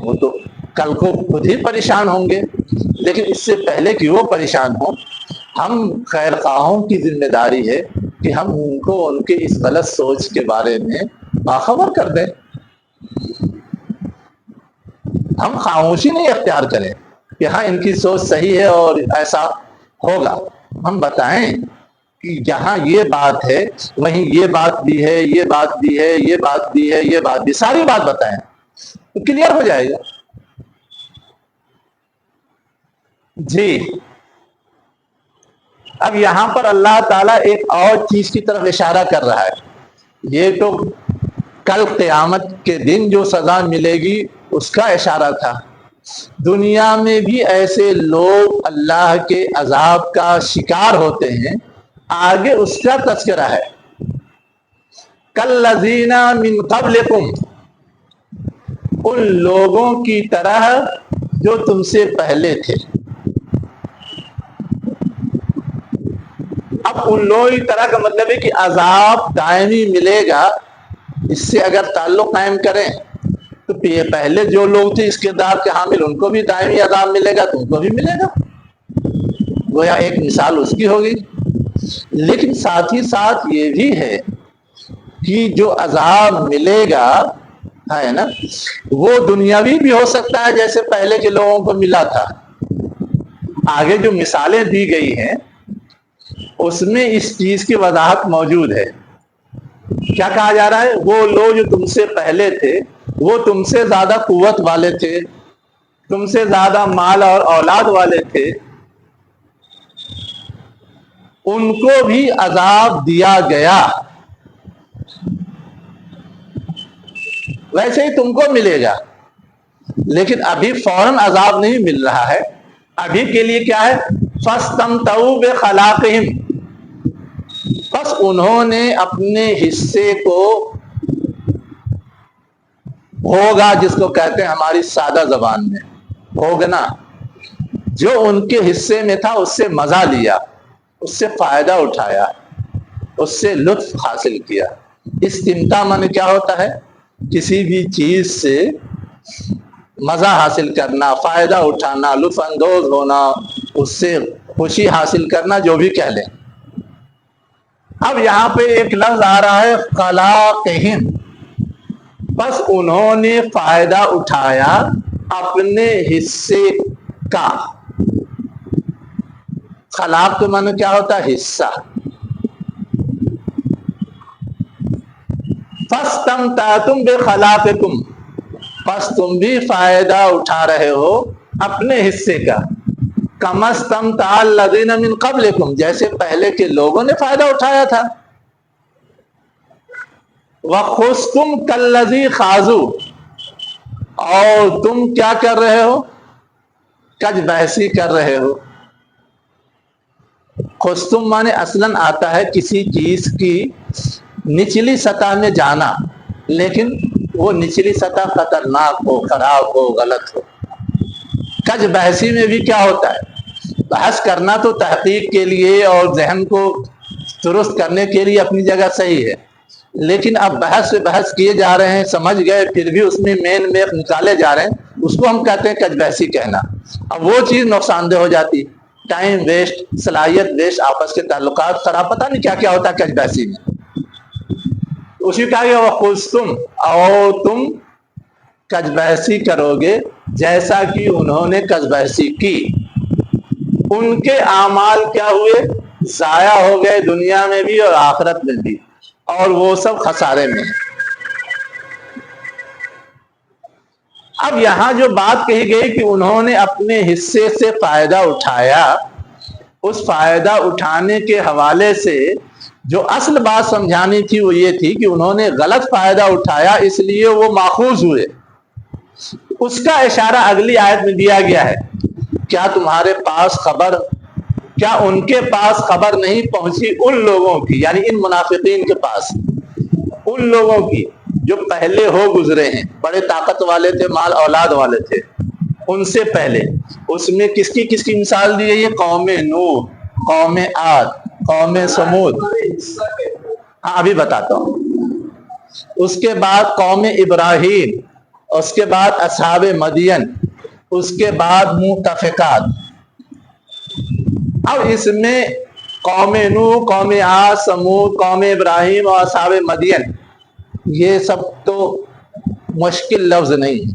وہ تو کل کو خود ہی پریشان ہوں گے، لیکن اس سے پہلے کہ وہ پریشان ہوں ہم خیر خواہوں کی ذمہ داری ہے کہ ہم ان کو ان کی اس غلط سوچ کے بارے میں باخبر کر دیں۔ ہم خاموشی نہیں اختیار کریں کہ ہاں ان کی سوچ صحیح ہے اور ایسا ہوگا. ہم بتائیں کہ جہاں یہ بات ہے وہیں یہ بات بھی ہے، یہ بات بھی ہے، یہ بات بھی ہے، یہ بات بھی، ساری بات بتائیں تو کلیئر ہو جائے گا. جی اب یہاں پر اللہ تعالیٰ ایک اور چیز کی طرف اشارہ کر رہا ہے. یہ تو کل قیامت کے دن جو سزا ملے گی اس کا اشارہ تھا. دنیا میں بھی ایسے لوگ اللہ کے عذاب کا شکار ہوتے ہیں، آگے اس کا تذکرہ ہے. کالذین من قبلکم، ان لوگوں کی طرح جو تم سے پہلے تھے. اب ان لوگوں کی طرح کا مطلب ہے کہ عذاب دائمی ملے گا. اس سے اگر تعلق قائم کریں تو پہلے جو لوگ تھے اس کردار کے حامل، ان کو بھی دائمی عذاب ملے گا، تم کو بھی ملے گا. گویا ایک مثال اس کی ہوگی. لیکن ساتھ ہی ساتھ یہ بھی ہے کہ جو عذاب ملے گا ہے نا، وہ دنیاوی بھی ہو سکتا ہے جیسے پہلے کے لوگوں کو ملا تھا. آگے جو مثالیں دی گئی ہیں اس میں اس چیز کی وضاحت موجود ہے. کیا کہا جا رہا ہے؟ وہ لوگ جو تم سے پہلے تھے وہ تم سے زیادہ قوت والے تھے، تم سے زیادہ مال اور اولاد والے تھے، ان کو بھی عذاب دیا گیا. ویسے ہی تم کو ملے گا، لیکن ابھی فوراً عذاب نہیں مل رہا ہے. ابھی کے لیے کیا ہے؟ فَاسْتَمْتَعُوا بِخَلَاقِهِمْ، بس انہوں نے اپنے حصے کو بھوگا، جس کو کہتے ہیں ہماری سادہ زبان میں بھوگنا. جو ان کے حصے میں تھا اس سے مزہ لیا، اس سے فائدہ اٹھایا، اس سے لطف حاصل کیا. استمتاع معنی کیا ہوتا ہے؟ کسی بھی چیز سے مزہ حاصل کرنا، فائدہ اٹھانا، لطف اندوز ہونا، اس سے خوشی حاصل کرنا، جو بھی کہہ لیں. اب یہاں پہ ایک لفظ آ رہا ہے خلاقہم، بس انہوں نے فائدہ اٹھایا اپنے حصے کا. خلاق تو معنی کیا ہوتا ہے؟ حصہ. فَاسْتَمْتَعْتُمْ بِخَلَاقِكُمْ، بس تم بھی فائدہ اٹھا رہے ہو اپنے حصے کا. كَمَا اسْتَمْتَعَ الَّذِينَ مِنْ قَبْلِكُمْ، جیسے پہلے کے لوگوں نے فائدہ اٹھایا تھا. وَخُذْتُمْ كَالَّذِي خَاضُوا، اور تم کیا کر رہے ہو؟ کج بحثی کر رہے ہو. خُذْتُم مانے اصلاً آتا ہے کسی چیز کی نچلی سطح میں جانا، لیکن وہ نچلی سطح خطرناک ہو، خراب ہو، غلط ہو. کج بحثی میں بھی کیا ہوتا ہے؟ بحث کرنا تو تحقیق کے لیے اور ذہن کو درست کرنے کے لیے اپنی جگہ صحیح ہے، لیکن اب بحث سے بحث کیے جا رہے ہیں، سمجھ گئے پھر بھی اس میں مین میخ نکالے جا رہے ہیں، اس کو ہم کہتے ہیں کج بحثی کہنا. اب وہ چیز نقصان دہ ہو جاتی، ٹائم ویسٹ، صلاحیت ویسٹ، آپس کے تعلقات خراب، پتہ نہیں کیا کیا ہوتا ہے کج بحثی میں. اسی کہا گیا وَخُذْتُمْ، اور تم کج بحثی کرو گے جیسا کہ انہوں نے کج بحثی کی. ان کے اعمال کیا ہوئے؟ ضائع ہو گئے، دنیا میں بھی اور آخرت میں بھی، اور وہ سب خسارے میں. اب یہاں جو بات کہی گئی کہ انہوں نے اپنے حصے سے فائدہ اٹھایا، اس فائدہ اٹھانے کے حوالے سے جو اصل بات سمجھانی تھی وہ یہ تھی کہ انہوں نے غلط فائدہ اٹھایا، اس لیے وہ ماخوذ ہوئے. اس کا اشارہ اگلی آیت میں دیا گیا ہے. کیا تمہارے پاس خبر، کیا ان کے پاس خبر نہیں پہنچی ان لوگوں کی، یعنی ان منافقین کے پاس، ان لوگوں کی جو پہلے ہو گزرے ہیں، بڑے طاقت والے تھے، مال اولاد والے تھے، ان سے پہلے. اس میں کس کی مثال دی گئی ہے؟ قوم نوح، قوم عاد، قوم سمود. ہاں ابھی بتاتا ہوں. اس کے بعد قوم ابراہیم، اس کے بعد اصحاب مدین، اس کے بعد مؤتفقات. اب اس میں قوم نوح، قوم عاد، سمود، قوم ابراہیم اور اصحاب مدین، یہ سب تو مشکل لفظ نہیں ہے.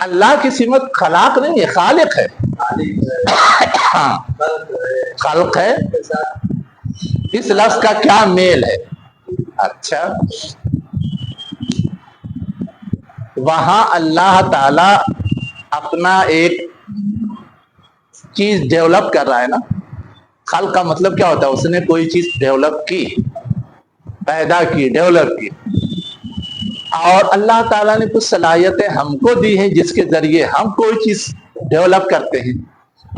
اللہ کی صفت خلاق نہیں ہے، خالق ہے. ہاں خلق ہے. اس لفظ کا کیا میل ہے؟ اچھا، وہاں اللہ تعالی اپنا ایک چیز ڈیولپ کر رہا ہے نا. خلق کا مطلب کیا ہوتا ہے؟ اس نے کوئی چیز ڈیولپ کی، پیدا کی، ڈیولپ کی. اور اللہ تعالیٰ نے کچھ صلاحیتیں ہم کو دی ہیں جس کے ذریعے ہم کوئی چیز ڈیولپ کرتے ہیں.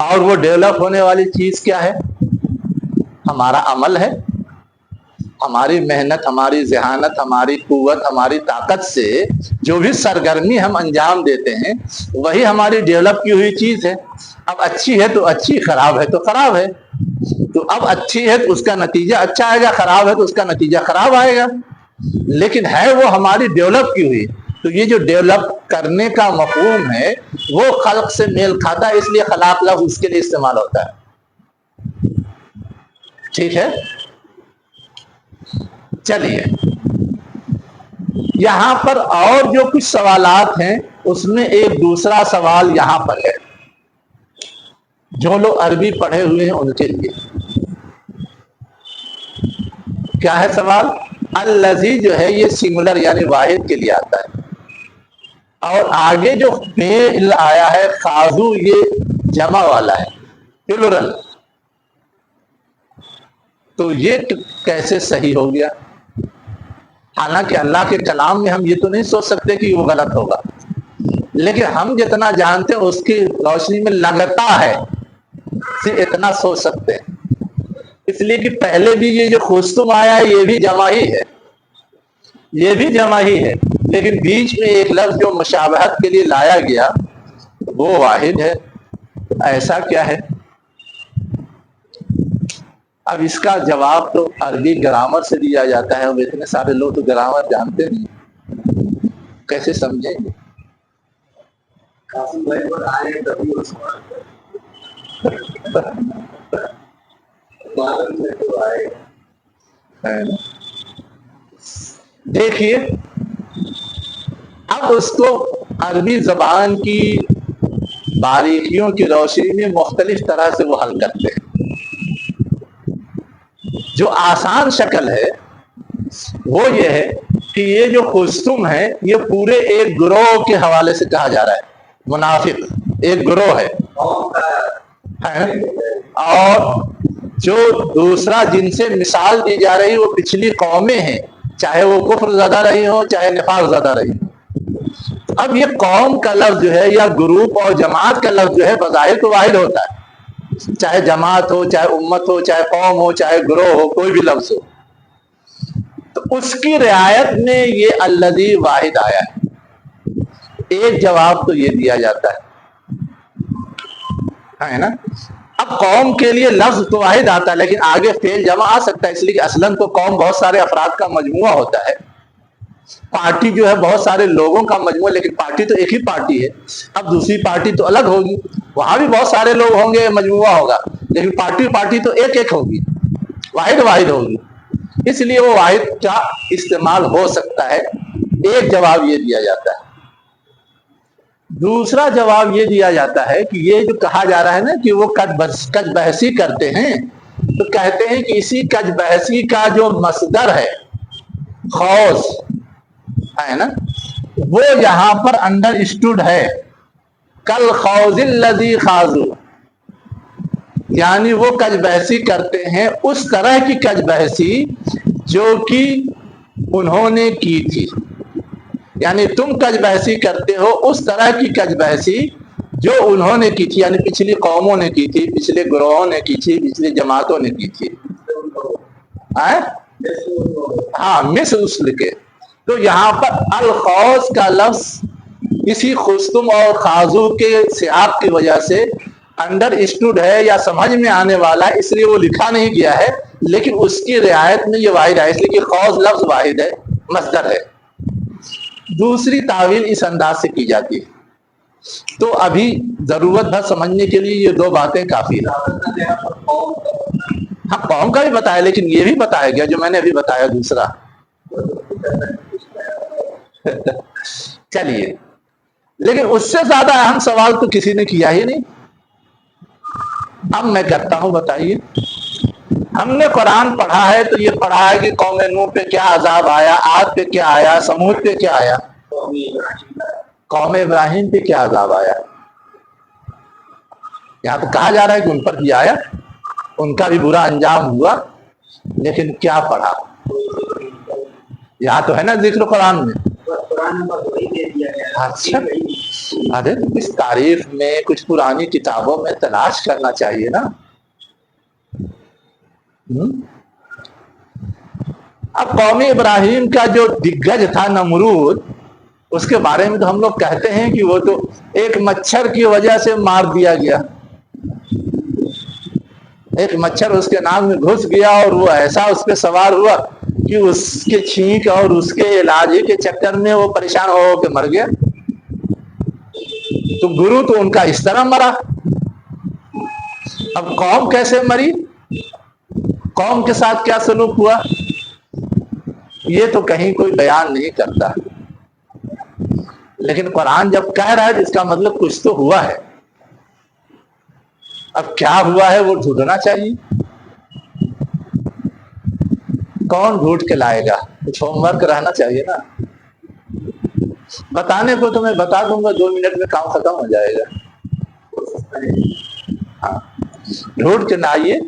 اور وہ ڈیولپ ہونے والی چیز کیا ہے؟ ہمارا عمل ہے. ہماری محنت، ہماری ذہانت، ہماری قوت، ہماری طاقت سے جو بھی سرگرمی ہم انجام دیتے ہیں وہی ہماری ڈیولپ کی ہوئی چیز ہے. اب اچھی ہے تو اچھی، خراب ہے تو خراب ہے. تو اب اچھی ہے تو اس کا نتیجہ اچھا آئے گا، خراب ہے تو اس کا نتیجہ خراب آئے گا. لیکن ہے وہ ہماری ڈیولپ کی ہوئی. تو یہ جو ڈیولپ کرنے کا مفہوم ہے وہ خلق سے میل کھاتا ہے، اس لیے خلاق لفظ اس کے لیے استعمال ہوتا ہے. ٹھیک ہے، چلیے یہاں پر اور جو کچھ سوالات ہیں اس میں ایک دوسرا سوال یہاں پر ہے جو لوگ عربی پڑھے ہوئے ہیں ان کے لیے. کیا ہے سوال؟ الذی جو ہے یہ سنگولر یعنی واحد کے لیے آتا ہے، اور آگے جو فعل آیا ہے خاضو یہ جمع والا ہے، پلورل. تو یہ کیسے صحیح ہو گیا؟ حالانکہ اللہ کے کلام میں ہم یہ تو نہیں سوچ سکتے کہ وہ غلط ہوگا، لیکن ہم جتنا جانتے ہیں اس کی روشنی میں لگتا ہے صرف اتنا سوچ سکتے ہیں. اس لیے کہ پہلے بھی یہ جو خستم آیا ہے یہ بھی جمع ہی ہے، یہ بھی جمع ہی ہے، لیکن بیچ میں ایک لفظ جو مشابہت کے لیے لایا گیا وہ واحد ہے. ایسا کیا ہے؟ اب اس کا جواب تو عربی گرامر سے دیا جاتا ہے. اب اتنے سارے لوگ تو گرامر جانتے نہیں، کیسے سمجھیں گے؟ دیکھیے اب اس کو عربی زبان کی باریکیوں کی روشنی میں مختلف طرح سے وہ حل کرتے ہیں. جو آسان شکل ہے وہ یہ ہے کہ یہ جو خستم ہے یہ پورے ایک گروہ کے حوالے سے کہا جا رہا ہے. منافق ایک گروہ ہے، اور جو دوسرا جن سے مثال دی جا رہی وہ پچھلی قومیں ہیں، چاہے وہ کفر زدہ رہی ہو چاہے نفاق زدہ رہی ہو. اب یہ قوم کا لفظ جو ہے یا گروپ اور جماعت کا لفظ جو ہے بظاہر تو واحد ہوتا ہے، چاہے جماعت ہو چاہے امت ہو چاہے قوم ہو چاہے گروہ ہو، کوئی بھی لفظ ہو. تو اس کی رعایت میں یہ الذی واحد آیا ہے. ایک جواب تو یہ دیا جاتا ہے نا. اب قوم کے لیے لفظ تو واحد آتا ہے لیکن آگے فعل جمع آ سکتا ہے، اس لیے کہ اصلاً تو قوم بہت سارے افراد کا مجموعہ ہوتا ہے. پارٹی جو ہے بہت سارے لوگوں کا مجموعہ، لیکن پارٹی تو ایک ہی پارٹی ہے. اب دوسری پارٹی تو الگ ہوگی، وہاں بھی بہت سارے لوگ ہوں گے، مجموعہ ہوگا، لیکن پارٹی تو ایک ایک ہوگی، واحد ہوگی. اس لیے وہ واحد کا استعمال ہو سکتا ہے. ایک جواب یہ دیا جاتا ہے. دوسرا جواب یہ دیا جاتا ہے کہ یہ جو کہا جا رہا ہے نا کہ وہ کج بحثی کرتے ہیں، تو کہتے ہیں کہ اسی کج بحثی کا جو مصدر ہے خوض ہے نا، وہ یہاں پر انڈر اسٹوڈ ہے کل خوض الذی خاضوا، یعنی وہ کج بحثی کرتے ہیں اس طرح کی کج بحثی جو کہ انہوں نے کی تھی. یعنی تم کج بحثی کرتے ہو اس طرح کی کج بحثی جو انہوں نے کی تھی، یعنی پچھلی قوموں نے کی تھی، پچھلے گروہوں نے کی تھی، پچھلی جماعتوں نے کی تھی. ہاں مثل اسل کے. تو یہاں پر الخوض کا لفظ اسی خستم اور خاضو کے سیاق کی وجہ سے انڈر اسٹوڈ ہے یا سمجھ میں آنے والا ہے، اس لیے وہ لکھا نہیں گیا ہے، لیکن اس کی رعایت میں یہ واحد ہے، اس لیے کہ خوض لفظ واحد ہے، مصدر ہے. دوسری تعویل اس انداز سے کی جاتی ہے. تو ابھی ضرورت بھر سمجھنے کے لیے یہ دو باتیں کافی ہیں. ہاں قوم کا بھی بتایا لیکن یہ بھی بتایا گیا جو میں نے ابھی بتایا دوسرا. چلیے لیکن اس سے زیادہ اہم سوال تو کسی نے کیا ہی نہیں. اب میں کرتا ہوں، بتائیے، ہم نے قرآن پڑھا ہے تو یہ پڑھا ہے کہ قوم نوح پہ کیا عذاب آیا، عاد پہ کیا آیا، سمود پہ کیا آیا، قوم ابراہیم پہ کیا عذاب آیا. یہاں تو کہا جا رہا ہے کہ ان پر بھی آیا، ان کا بھی برا انجام ہوا، لیکن کیا پڑھا؟ یہاں تو ہے نا ذکر قرآن میں. اچھا، ارے اس تاریخ میں کچھ پرانی کتابوں میں تلاش کرنا چاہیے نا. اب قوم ابراہیم کا جو دگگج تھا نمرود، اس کے بارے میں تو ہم لوگ کہتے ہیں کہ وہ تو ایک مچھر کی وجہ سے مار دیا گیا. ایک مچھر اس کے ناک میں گھس گیا اور وہ ایسا اس پہ سوار ہوا کہ اس کے چھینک اور اس کے علاج کے چکر میں وہ پریشان ہو کے مر گیا. تو گرو تو ان کا اس طرح مرا. اب قوم کیسے مری، قوم کے ساتھ کیا سلوک ہوا، یہ تو کہیں کوئی بیان نہیں کرتا. لیکن قرآن جب کہہ رہا ہے تو اس کا مطلب کچھ تو ہوا ہے. اب کیا ہوا ہے وہ ڈھونڈنا چاہیے. کون ڈھونڈ کے لائے گا؟ کچھ ہوم ورک رہنا چاہیے نا. بتانے کو تو میں بتا دوں گا، 2 منٹ میں کام ختم ہو جائے گا. ہاں، ڈھونڈ کے لائیے.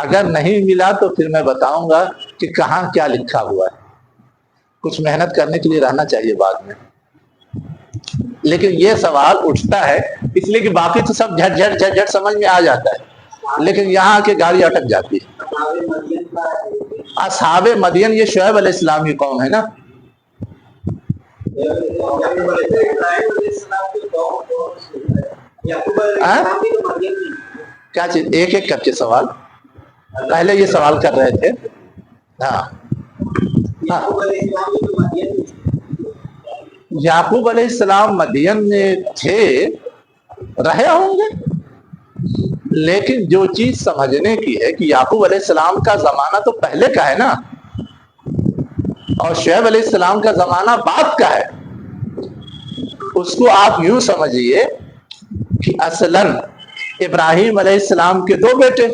اگر نہیں ملا تو پھر میں بتاؤں گا کہ کہاں کیا لکھا ہوا ہے. کچھ محنت کرنے کے لیے رہنا چاہیے بعد میں. لیکن یہ سوال اٹھتا ہے اس لیے کہ باقی تو سب جھٹ جھٹ جھٹ جھٹ سمجھ میں آ جاتا ہے، لیکن یہاں کے گاڑی اٹک جاتی ہے. اصحاب مدین یہ شعیب علیہ السلام کی قوم ہے نا. کیا چیز؟ ایک ایک کر کے سوال. پہلے یہ سوال کر رہے تھے. ہاں، یعقوب علیہ السلام مدین میں تھے، رہے ہوں گے، لیکن جو چیز سمجھنے کی ہے کہ یعقوب علیہ السلام کا زمانہ تو پہلے کا ہے نا، اور شعیب علیہ السلام کا زمانہ بعد کا ہے. اس کو آپ یوں سمجھیے کہ اصلاً ابراہیم علیہ السلام کے 2 بیٹے،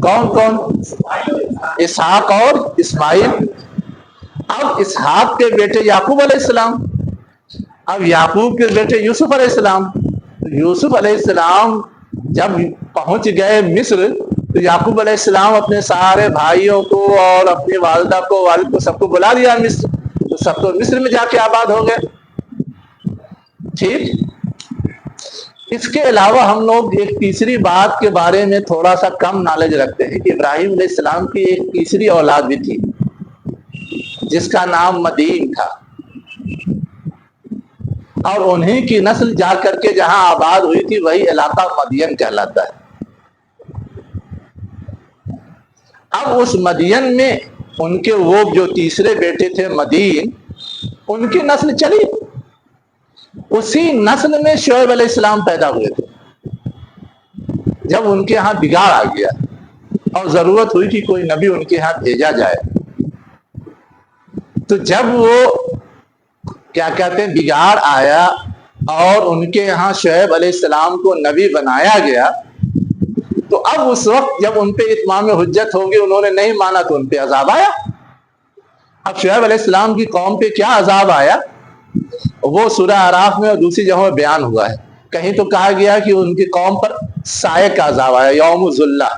کون کون؟ اسحاق اور اسماعیل. اب اسحاق کے بیٹے یعقوب علیہ السلام، اب یعقوب کے بیٹے یوسف علیہ السلام. یوسف علیہ السلام جب پہنچ گئے مصر تو یعقوب علیہ السلام اپنے سارے بھائیوں کو اور اپنی والدہ کو، والد کو، سب کو بلا دیا مصر. تو سب تو مصر میں جا کے آباد ہو گئے. ٹھیک. اس کے علاوہ ہم لوگ ایک تیسری بات کے بارے میں تھوڑا سا کم نالج رکھتے ہیں کہ ابراہیم علیہ السلام کی ایک تیسری اولاد بھی تھی جس کا نام مدین تھا، اور انہی کی نسل جا کر کے جہاں آباد ہوئی تھی وہی علاقہ مدین کہلاتا ہے. اب اس مدین میں ان کے وہ جو تیسرے بیٹے تھے مدین، ان کی نسل چلی. اسی نسل میں شعیب علیہ السلام پیدا ہوئے تھے. جب ان کے ہاں بگاڑ آ گیا اور ضرورت ہوئی کہ کوئی نبی ان کے ہاں بھیجا جائے، تو جب وہ کیا کہتے ہیں بگاڑ آیا اور ان کے یہاں شعیب علیہ السلام کو نبی بنایا گیا، تو اب اس وقت جب ان پہ اتمام حجت ہوگی انہوں نے نہیں مانا تو ان پہ عذاب آیا. اب شعیب علیہ السلام کی قوم پہ کیا عذاب آیا وہ سورہ اعراف میں اور دوسری جگہوں میں بیان ہوا ہے. کہیں تو کہا گیا کہ ان کی قوم پر سائے کا عذاب آیا، یوم الذلہ.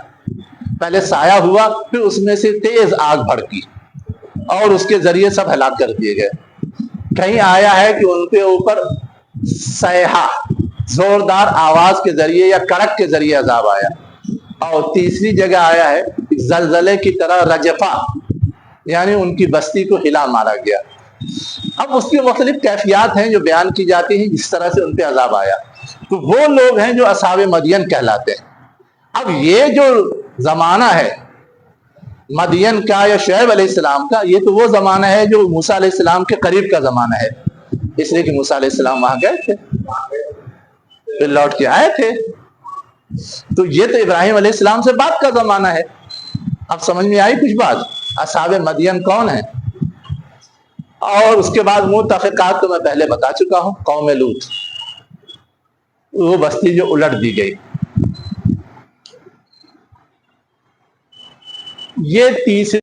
پہلے سایہ ہوا، پھر اس میں سے تیز آگ بھڑکی اور اس کے ذریعے سب ہلاک کر دیے گئے. کہیں آیا ہے کہ ان کے اوپر صیحہ، زوردار آواز کے ذریعے یا کڑک کے ذریعے عذاب آیا. اور تیسری جگہ آیا ہے زلزلے کی طرح رجفہ، یعنی ان کی بستی کو ہلا مارا گیا. اب اس کی مختلف کیفیات ہیں جو بیان کی جاتی ہیں جس طرح سے ان پہ عذاب آیا. تو وہ لوگ ہیں جو اصحاب مدین کہلاتے ہیں. اب یہ جو زمانہ ہے مدین کا یا شعیب علیہ السلام کا، یہ تو وہ زمانہ ہے جو موسیٰ علیہ السلام کے قریب کا زمانہ ہے، اس لیے کہ موسیٰ علیہ السلام وہاں گئے تھے پھر لوٹ کے آئے تھے. تو یہ تو ابراہیم علیہ السلام سے بعد کا زمانہ ہے. اب سمجھ میں آئی کچھ بات؟ اصحاب مدین کون ہیں اور اس کے بعد متفقات تو میں پہلے بتا چکا ہوں، قوم لوط، وہ بستی جو الٹ دی گئی. یہ تیسری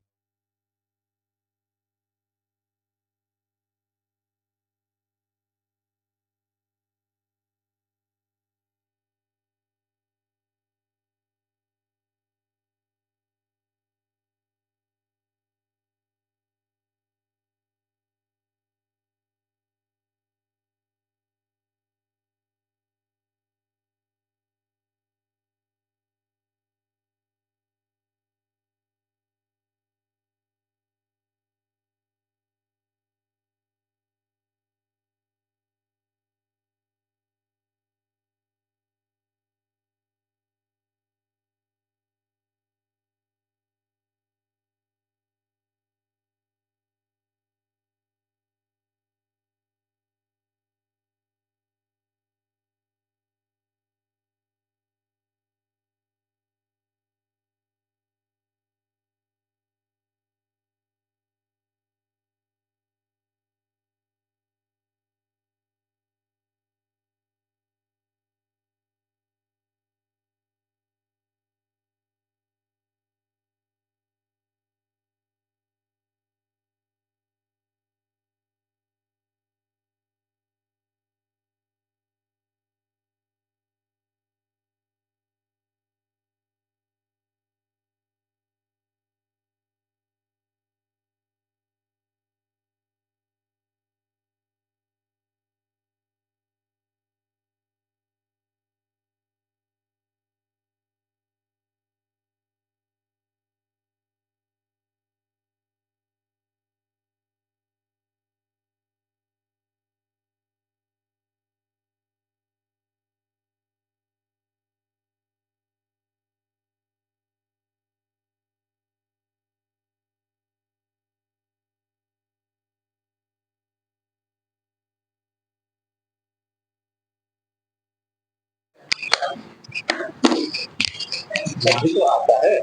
تو آتا ہے.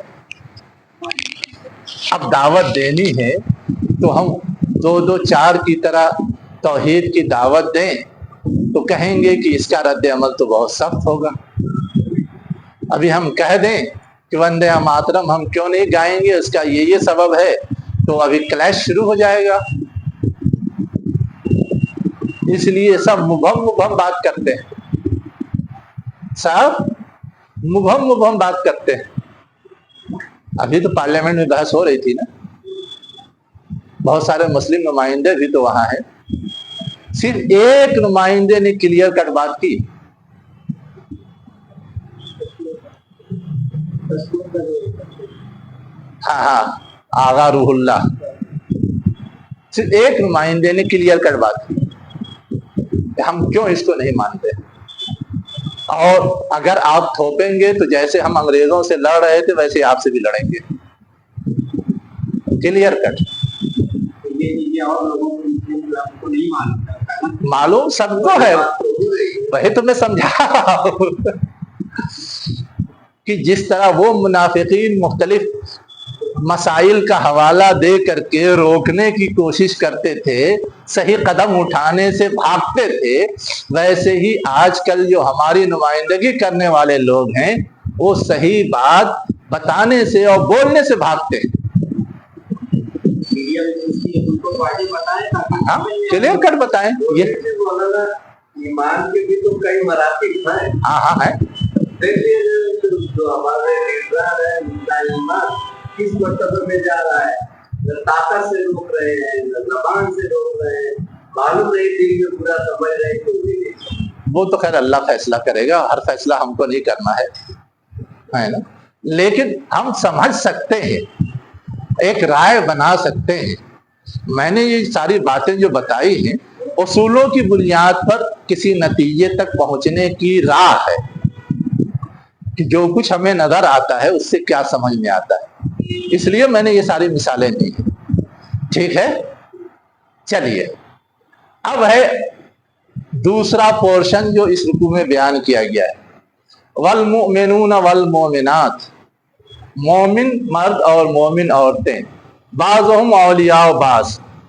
اب دعوت دینی ہے تو ہم دو دو چار کی طرح توحید کی دعوت دیں تو کہیں گے کہ اس کا رد عمل تو بہت سخت ہوگا. ابھی ہم کہہ دیں کہ وندے ماترم ہم کیوں نہیں گائیں گے، اس کا یہ سبب ہے، تو ابھی کلیش شروع ہو جائے گا. اس لیے سب مبہم بات کرتے ہیں، سب مبہم بات کرتے ہیں. ابھی تو پارلیمنٹ میں بحث ہو رہی تھی نا، بہت سارے مسلم نمائندے بھی تو وہاں ہیں، صرف ایک نمائندے نے کلیئر کٹ بات کی. ہاں آغا روح اللہ، صرف ایک نمائندے نے کلیئر کٹ بات کی کہ ہم کیوں اس کو نہیں مانتے، اور اگر آپ تھوپیں گے تو جیسے ہم انگریزوں سے لڑ رہے تھے ویسے آپ سے بھی لڑیں گے. Clear cut. معلوم سب کو ہے، وہی تو میں سمجھا رہا ہوں کہ جس طرح وہ منافقین مختلف مسائل کا حوالہ دے کر کے روکنے کی کوشش کرتے تھے، صحیح قدم اٹھانے سے بھاگتے تھے، ویسے ہی آج کل جو ہماری نمائندگی کرنے والے لوگ ہیں وہ صحیح بات بتانے سے اور بولنے سے بھاگتے ہیں. کلیئر کٹ بتائیں. یہ ایمان کے بھی تو کئی مراتب ہیں. ہاں ہے. جو ہمارے لیڈر ہیں کس مرتبہ میں جا رہا ہے، طاقت سے روک رہے ہیں، زبان سے روک رہے ہیں، معلوم نہیں دل میں پورا سمجھ رہے ہیں. وہ تو خیر اللہ فیصلہ کرے گا، ہر فیصلہ ہم کو نہیں کرنا ہے نا، لیکن ہم سمجھ سکتے ہیں، ایک رائے بنا سکتے ہیں. میں نے یہ ساری باتیں جو بتائی ہیں اصولوں کی بنیاد پر کسی نتیجے تک پہنچنے کی راہ ہے کہ جو کچھ ہمیں نظر آتا ہے اس سے کیا سمجھ میں آتا ہے، اس لیے میں نے یہ ساری مثالیں دی. ٹھیک ہے، چلیے اب ہے دوسرا پورشن جو اس رکوع میں بیان کیا گیا ہے. والمؤمنون والمؤمنات، مومن مرد اور مومن عورتیں، بعضهم اولیاء بعض،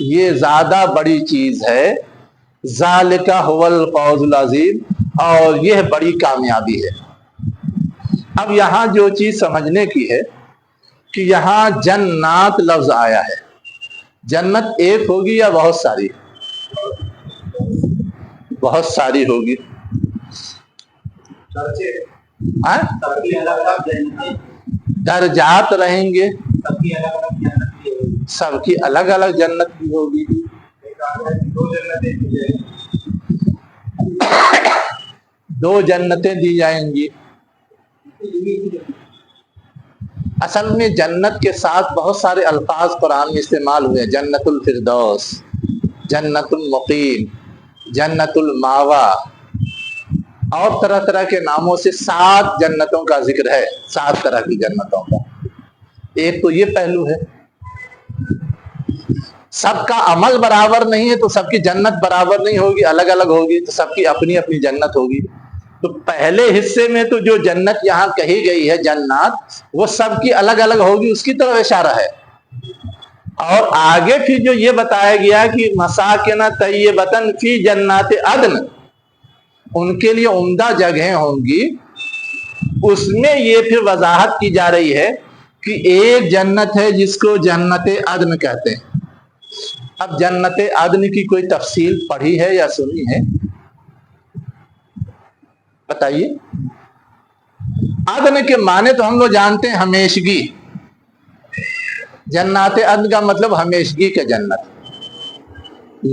یہ زیادہ بڑی چیز ہے، ذالکا هو الفوز العظیم، اور یہ بڑی کامیابی ہے۔ اب یہاں جو چیز سمجھنے کی ہے کہ یہاں جنات لفظ آیا ہے، جنت ایک ہوگی یا بہت ساری؟ بہت ساری ہوگی۔ درجات رہیں گے، سب کی الگ الگ جنت بھی ہوگی۔ دو جنتیں دی جائیں گی۔ اصل میں جنت کے ساتھ بہت سارے الفاظ قرآن میں استعمال ہوئے ہیں، جنت الفردوس، جنت المقیم، جنت الماوا، اور طرح طرح کے ناموں سے 7 جنتوں کا ذکر ہے، 7 طرح کی جنتوں کا۔ ایک تو یہ پہلو ہے، سب کا عمل برابر نہیں ہے تو سب کی جنت برابر نہیں ہوگی، الگ الگ ہوگی، تو سب کی اپنی اپنی جنت ہوگی۔ تو پہلے حصے میں تو جو جنت یہاں کہی گئی ہے، جنات، وہ سب کی الگ الگ ہوگی، اس کی طرف اشارہ ہے۔ اور آگے پھر جو یہ بتایا گیا کہ مساکن طیبۃ فی جنات عدن، ان کے لیے عمدہ جگہیں ہوں گی، اس میں یہ پھر وضاحت کی جا رہی ہے کہ ایک جنت ہے جس کو جنت عدن کہتے ہیں۔ اب جنت عدن کی کوئی تفصیل پڑھی ہے یا سنی ہے؟ بتائیے۔ عدن کے معنی تو ہم لوگ جانتے ہیں ہمیشگی، جنات عدن کا مطلب ہمیشگی کا جنت۔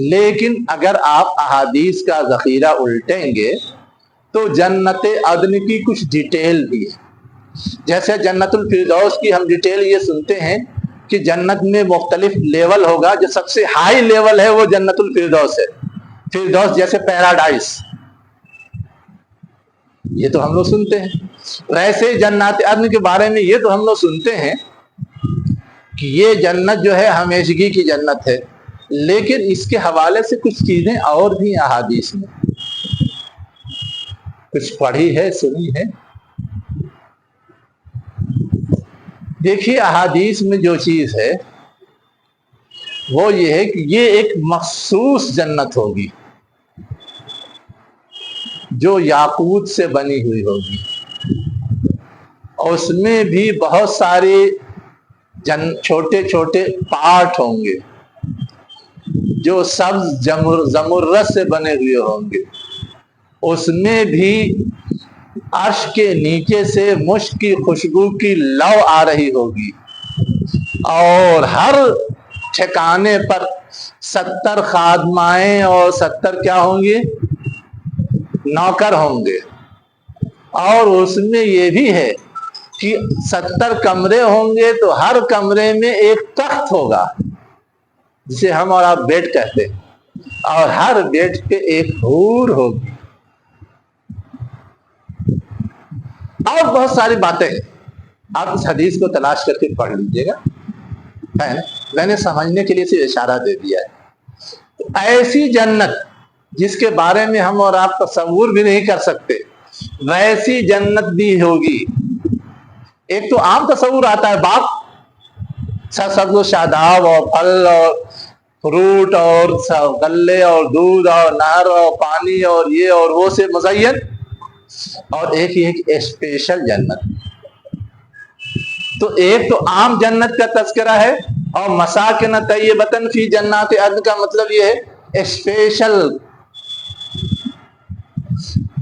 لیکن اگر آپ احادیث کا ذخیرہ الٹیں گے تو جنت عدن کی کچھ ڈیٹیل بھی ہے۔ جیسے جنت الفردوس کی ہم ڈیٹیل یہ سنتے ہیں کہ جنت میں مختلف لیول ہوگا، جو سب سے ہائی لیول ہے وہ جنت الفردوس ہے، فردوس جیسے پیراڈائز، یہ تو ہم لوگ سنتے ہیں۔ ویسے جنات عدن کے بارے میں یہ تو ہم لوگ سنتے ہیں کہ یہ جنت جو ہے ہمیشگی کی جنت ہے، لیکن اس کے حوالے سے کچھ چیزیں اور بھی احادیث میں کچھ پڑھی ہے، سنی ہے۔ دیکھیے احادیث میں جو چیز ہے وہ یہ ہے کہ یہ ایک مخصوص جنت ہوگی جو یاقوت سے بنی ہوئی ہوگی، اور اس میں بھی بہت سارے چھوٹے چھوٹے پارٹ ہوں گے جو سبز زمرد سے بنے ہوئے ہوں گے۔ اس میں بھی عرش کے نیچے سے مشک کی خوشبو کی لو آ رہی ہوگی، اور ہر ٹھکانے پر 70 خادمائیں اور 70 کیا ہوں گے؟ نوکر ہوں گے۔ اور اس میں یہ بھی ہے کہ 70 کمرے ہوں گے تو ہر کمرے میں ایک تخت ہوگا جسے ہم اور آپ بیڈ کہتے ہیں، اور ہر بیڈ پہ ایک حور ہوگی، اور بہت ساری باتیں ہیں۔ آپ اس حدیث کو تلاش کر کے پڑھ لیجئے گا، میں نے سمجھنے کے لیے صرف اشارہ دے دیا ہے۔ تو ایسی جنت جس کے بارے میں ہم اور آپ تصور بھی نہیں کر سکتے، ویسی جنت بھی ہوگی۔ ایک تو عام تصور آتا ہے باغ، سبز و شاداب اور پھل اور فروٹ اور غلے اور دودھ اور نہر اور پانی اور یہ اور وہ سے مزین، اور ایک ہی ایک اسپیشل جنت۔ تو ایک تو عام جنت کا تذکرہ ہے، اور مساکن طیبۃ فی جنات عدن کا مطلب یہ ہے اسپیشل۔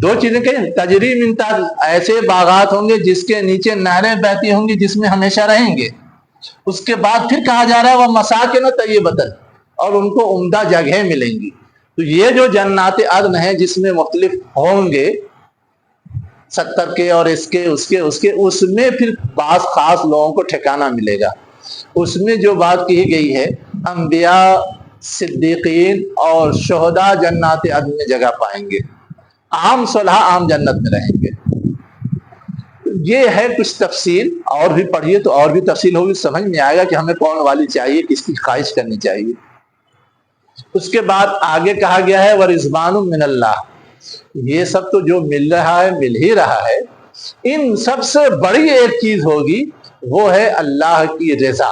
دو چیزیں کہیں، تجری من تحت، ایسے باغات ہوں گے جس کے نیچے نہریں بہتی ہوں گی، جس میں ہمیشہ رہیں گے۔ اس کے بعد پھر کہا جا رہا ہے وہ مساکن طیبۃ، اور ان کو عمدہ جگہیں ملیں گی۔ تو یہ جو جنات عدن ہیں جس میں مختلف ہوں گے، 70 کے اور اس میں پھر بعض خاص لوگوں کو ٹھکانہ ملے گا۔ اس میں جو بات کہی گئی ہے، انبیاء، صدیقین اور شہداء جنات عدن میں جگہ پائیں گے، عام صلحاء عام جنت میں رہیں گے۔ یہ ہے کچھ تفصیل، اور بھی پڑھیے تو اور بھی تفصیل ہوگی، سمجھ میں آئے گا کہ ہمیں کون والی چاہیے، کس کی خواہش کرنی چاہیے۔ اس کے بعد آگے کہا گیا ہے وَرِضْوَانٌ مِّنَ اللَّهِ، یہ سب تو جو مل رہا ہے، مل ہی رہا ہے، ان سب سے بڑی ایک چیز ہوگی، وہ ہے اللہ کی رضا۔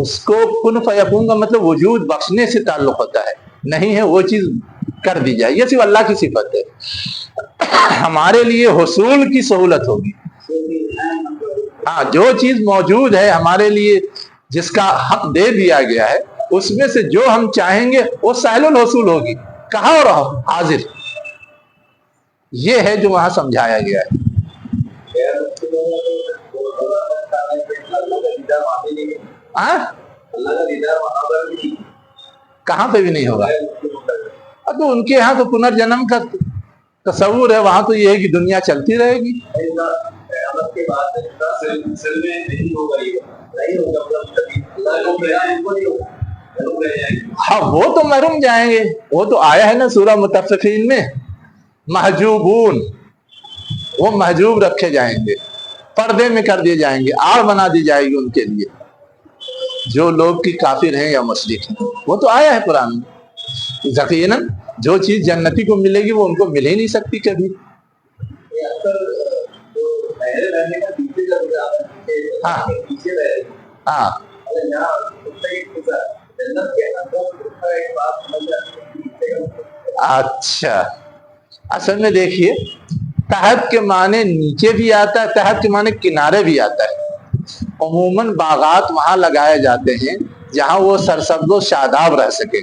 اس کو کن فیکون کا مطلب وجود بخشنے سے تعلق ہوتا ہے، نہیں ہے وہ چیز کر دی جائے، یہ صرف اللہ کی صفت ہے۔ ہمارے لیے حصول کی سہولت ہوگی، ہاں جو چیز موجود ہے ہمارے لیے، جس کا حق دے دیا گیا ہے، اس میں سے جو ہم چاہیں گے وہ سہل الحصول ہوگی، کہاں اور حاضر، یہ ہے جو وہاں سمجھایا گیا ہے۔ کہاں پہ بھی نہیں ہوگا، تو ان کے یہاں تو پنرجنم کا تصور ہے، وہاں تو یہ ہے کہ دنیا چلتی رہے گی۔ ہاں وہ تو محروم جائیں گے، وہ تو آیا ہے نا سورہ مطففین میں، محجوبون، وہ محجوب رکھے جائیں گے، پردے میں کر دیے جائیں گے، آڑ بنا دی جائے گی ان کے لیے، جو لوگ کی کافر ہیں یا مشرک ہیں، وہ تو آیا ہے قرآن میں۔ یقیناً جو چیز جنتی کو ملے گی وہ ان کو مل ہی نہیں سکتی کبھی۔ ہاں ہاں اچھا، اصل میں دیکھیے تحت کے معنی نیچے بھی آتا ہے، تحت کے معنی کنارے بھی آتا ہے۔ عموماً باغات وہاں لگائے جاتے ہیں جہاں وہ سرسبز و شاداب رہ سکے،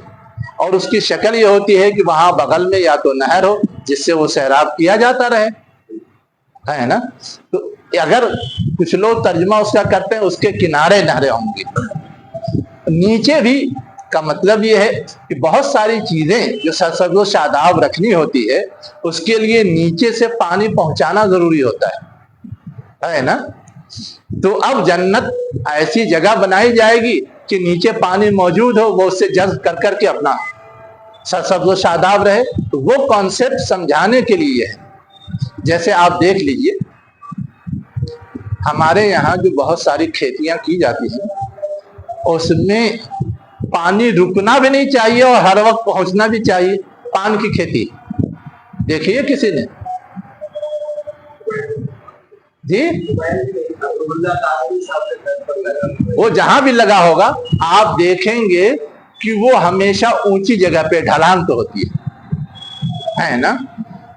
اور اس کی شکل یہ ہوتی ہے کہ وہاں بغل میں یا تو نہر ہو جس سے وہ سیراب کیا جاتا رہے، ہے نا۔ تو اگر کچھ لوگ ترجمہ اس کا کرتے ہیں اس کے کنارے نہریں ہوں گی۔ نیچے بھی کا مطلب یہ ہے کہ بہت ساری چیزیں جو سرسبز و شاداب رکھنی ہوتی ہے اس کے لیے نیچے سے پانی پہنچانا ضروری ہوتا ہے نا۔ تو اب جنت ایسی جگہ بنائی جائے گی کہ نیچے پانی موجود ہو، وہ اس سے جذب کر کر کے اپنا سرسبز و شاداب رہے۔ تو وہ کانسیپٹ سمجھانے کے لیے ہے۔ جیسے آپ دیکھ لیجئے ہمارے یہاں جو بہت ساری کھیتیاں کی جاتی ہیں اس میں پانی رکنا بھی نہیں چاہیے اور ہر وقت پہنچنا بھی چاہیے۔ پان کی کھیتی دیکھیے کسی نے جی، وہ جہاں بھی لگا ہوگا آپ دیکھیں گے کہ وہ ہمیشہ اونچی جگہ پہ ڈھلان تو ہوتی ہے نا،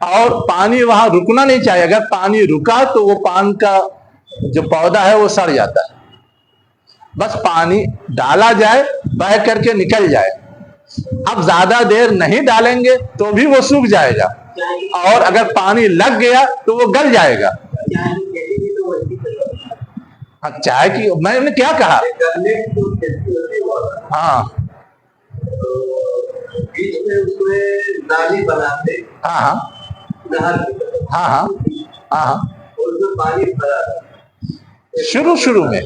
اور پانی وہاں رکنا نہیں چاہیے۔ اگر پانی رکا تو وہ پان کا جو پودا ہے وہ سڑ جاتا ہے۔ بس پانی ڈالا جائے، بہہ کر کے نکل جائے۔ اب زیادہ دیر نہیں ڈالیں گے تو بھی وہ سوکھ جائے گا، اور اگر پانی لگ گیا تو وہ گل جائے گا۔ چائے کی میں نے کیا کہا، ہاں ہاں ہاں ہاں شروع میں،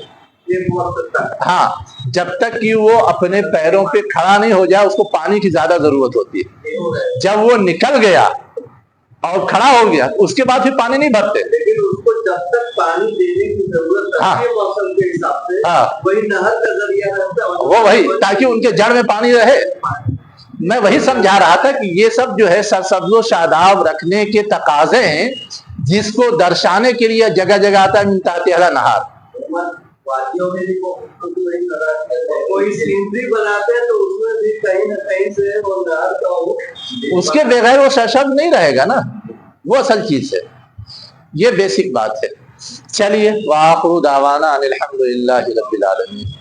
ہاں جب تک کہ وہ اپنے پیروں پہ کھڑا نہیں ہو جائے اس کو پانی کی زیادہ ضرورت ہوتی ہے۔ جب وہ نکل گیا اور کھڑا ہو گیا اس کے بعد پھر پانی نہیں بھرتے، لیکن اس کو جب تک پانی دینے کی ضرورت ہے موسم کے حساب سے وہی نہر کا ذریعہ رہتا ہے، وہ وہی تاکہ ان کے جڑ میں پانی رہے۔ میں وہی سمجھا رہا تھا کہ یہ سب جو ہے سرسبز و شاداب رکھنے کے تقاضے ہیں جس کو درشانے کے لیے جگہ جگہ آتا ہے من تحتہا نہر۔ وادیوں میں بھی کوئی سینری بناتے ہیں تو اس میں بھی کہیں نہ کہیں سے وہ نہر کا اس کے بغیر وہ سرسبز نہیں رہے گا نا، وہ اصل چیز ہے، یہ بیسک بات ہے۔ چلیے وآخر دعوانا ان الحمد للہ رب العالمین۔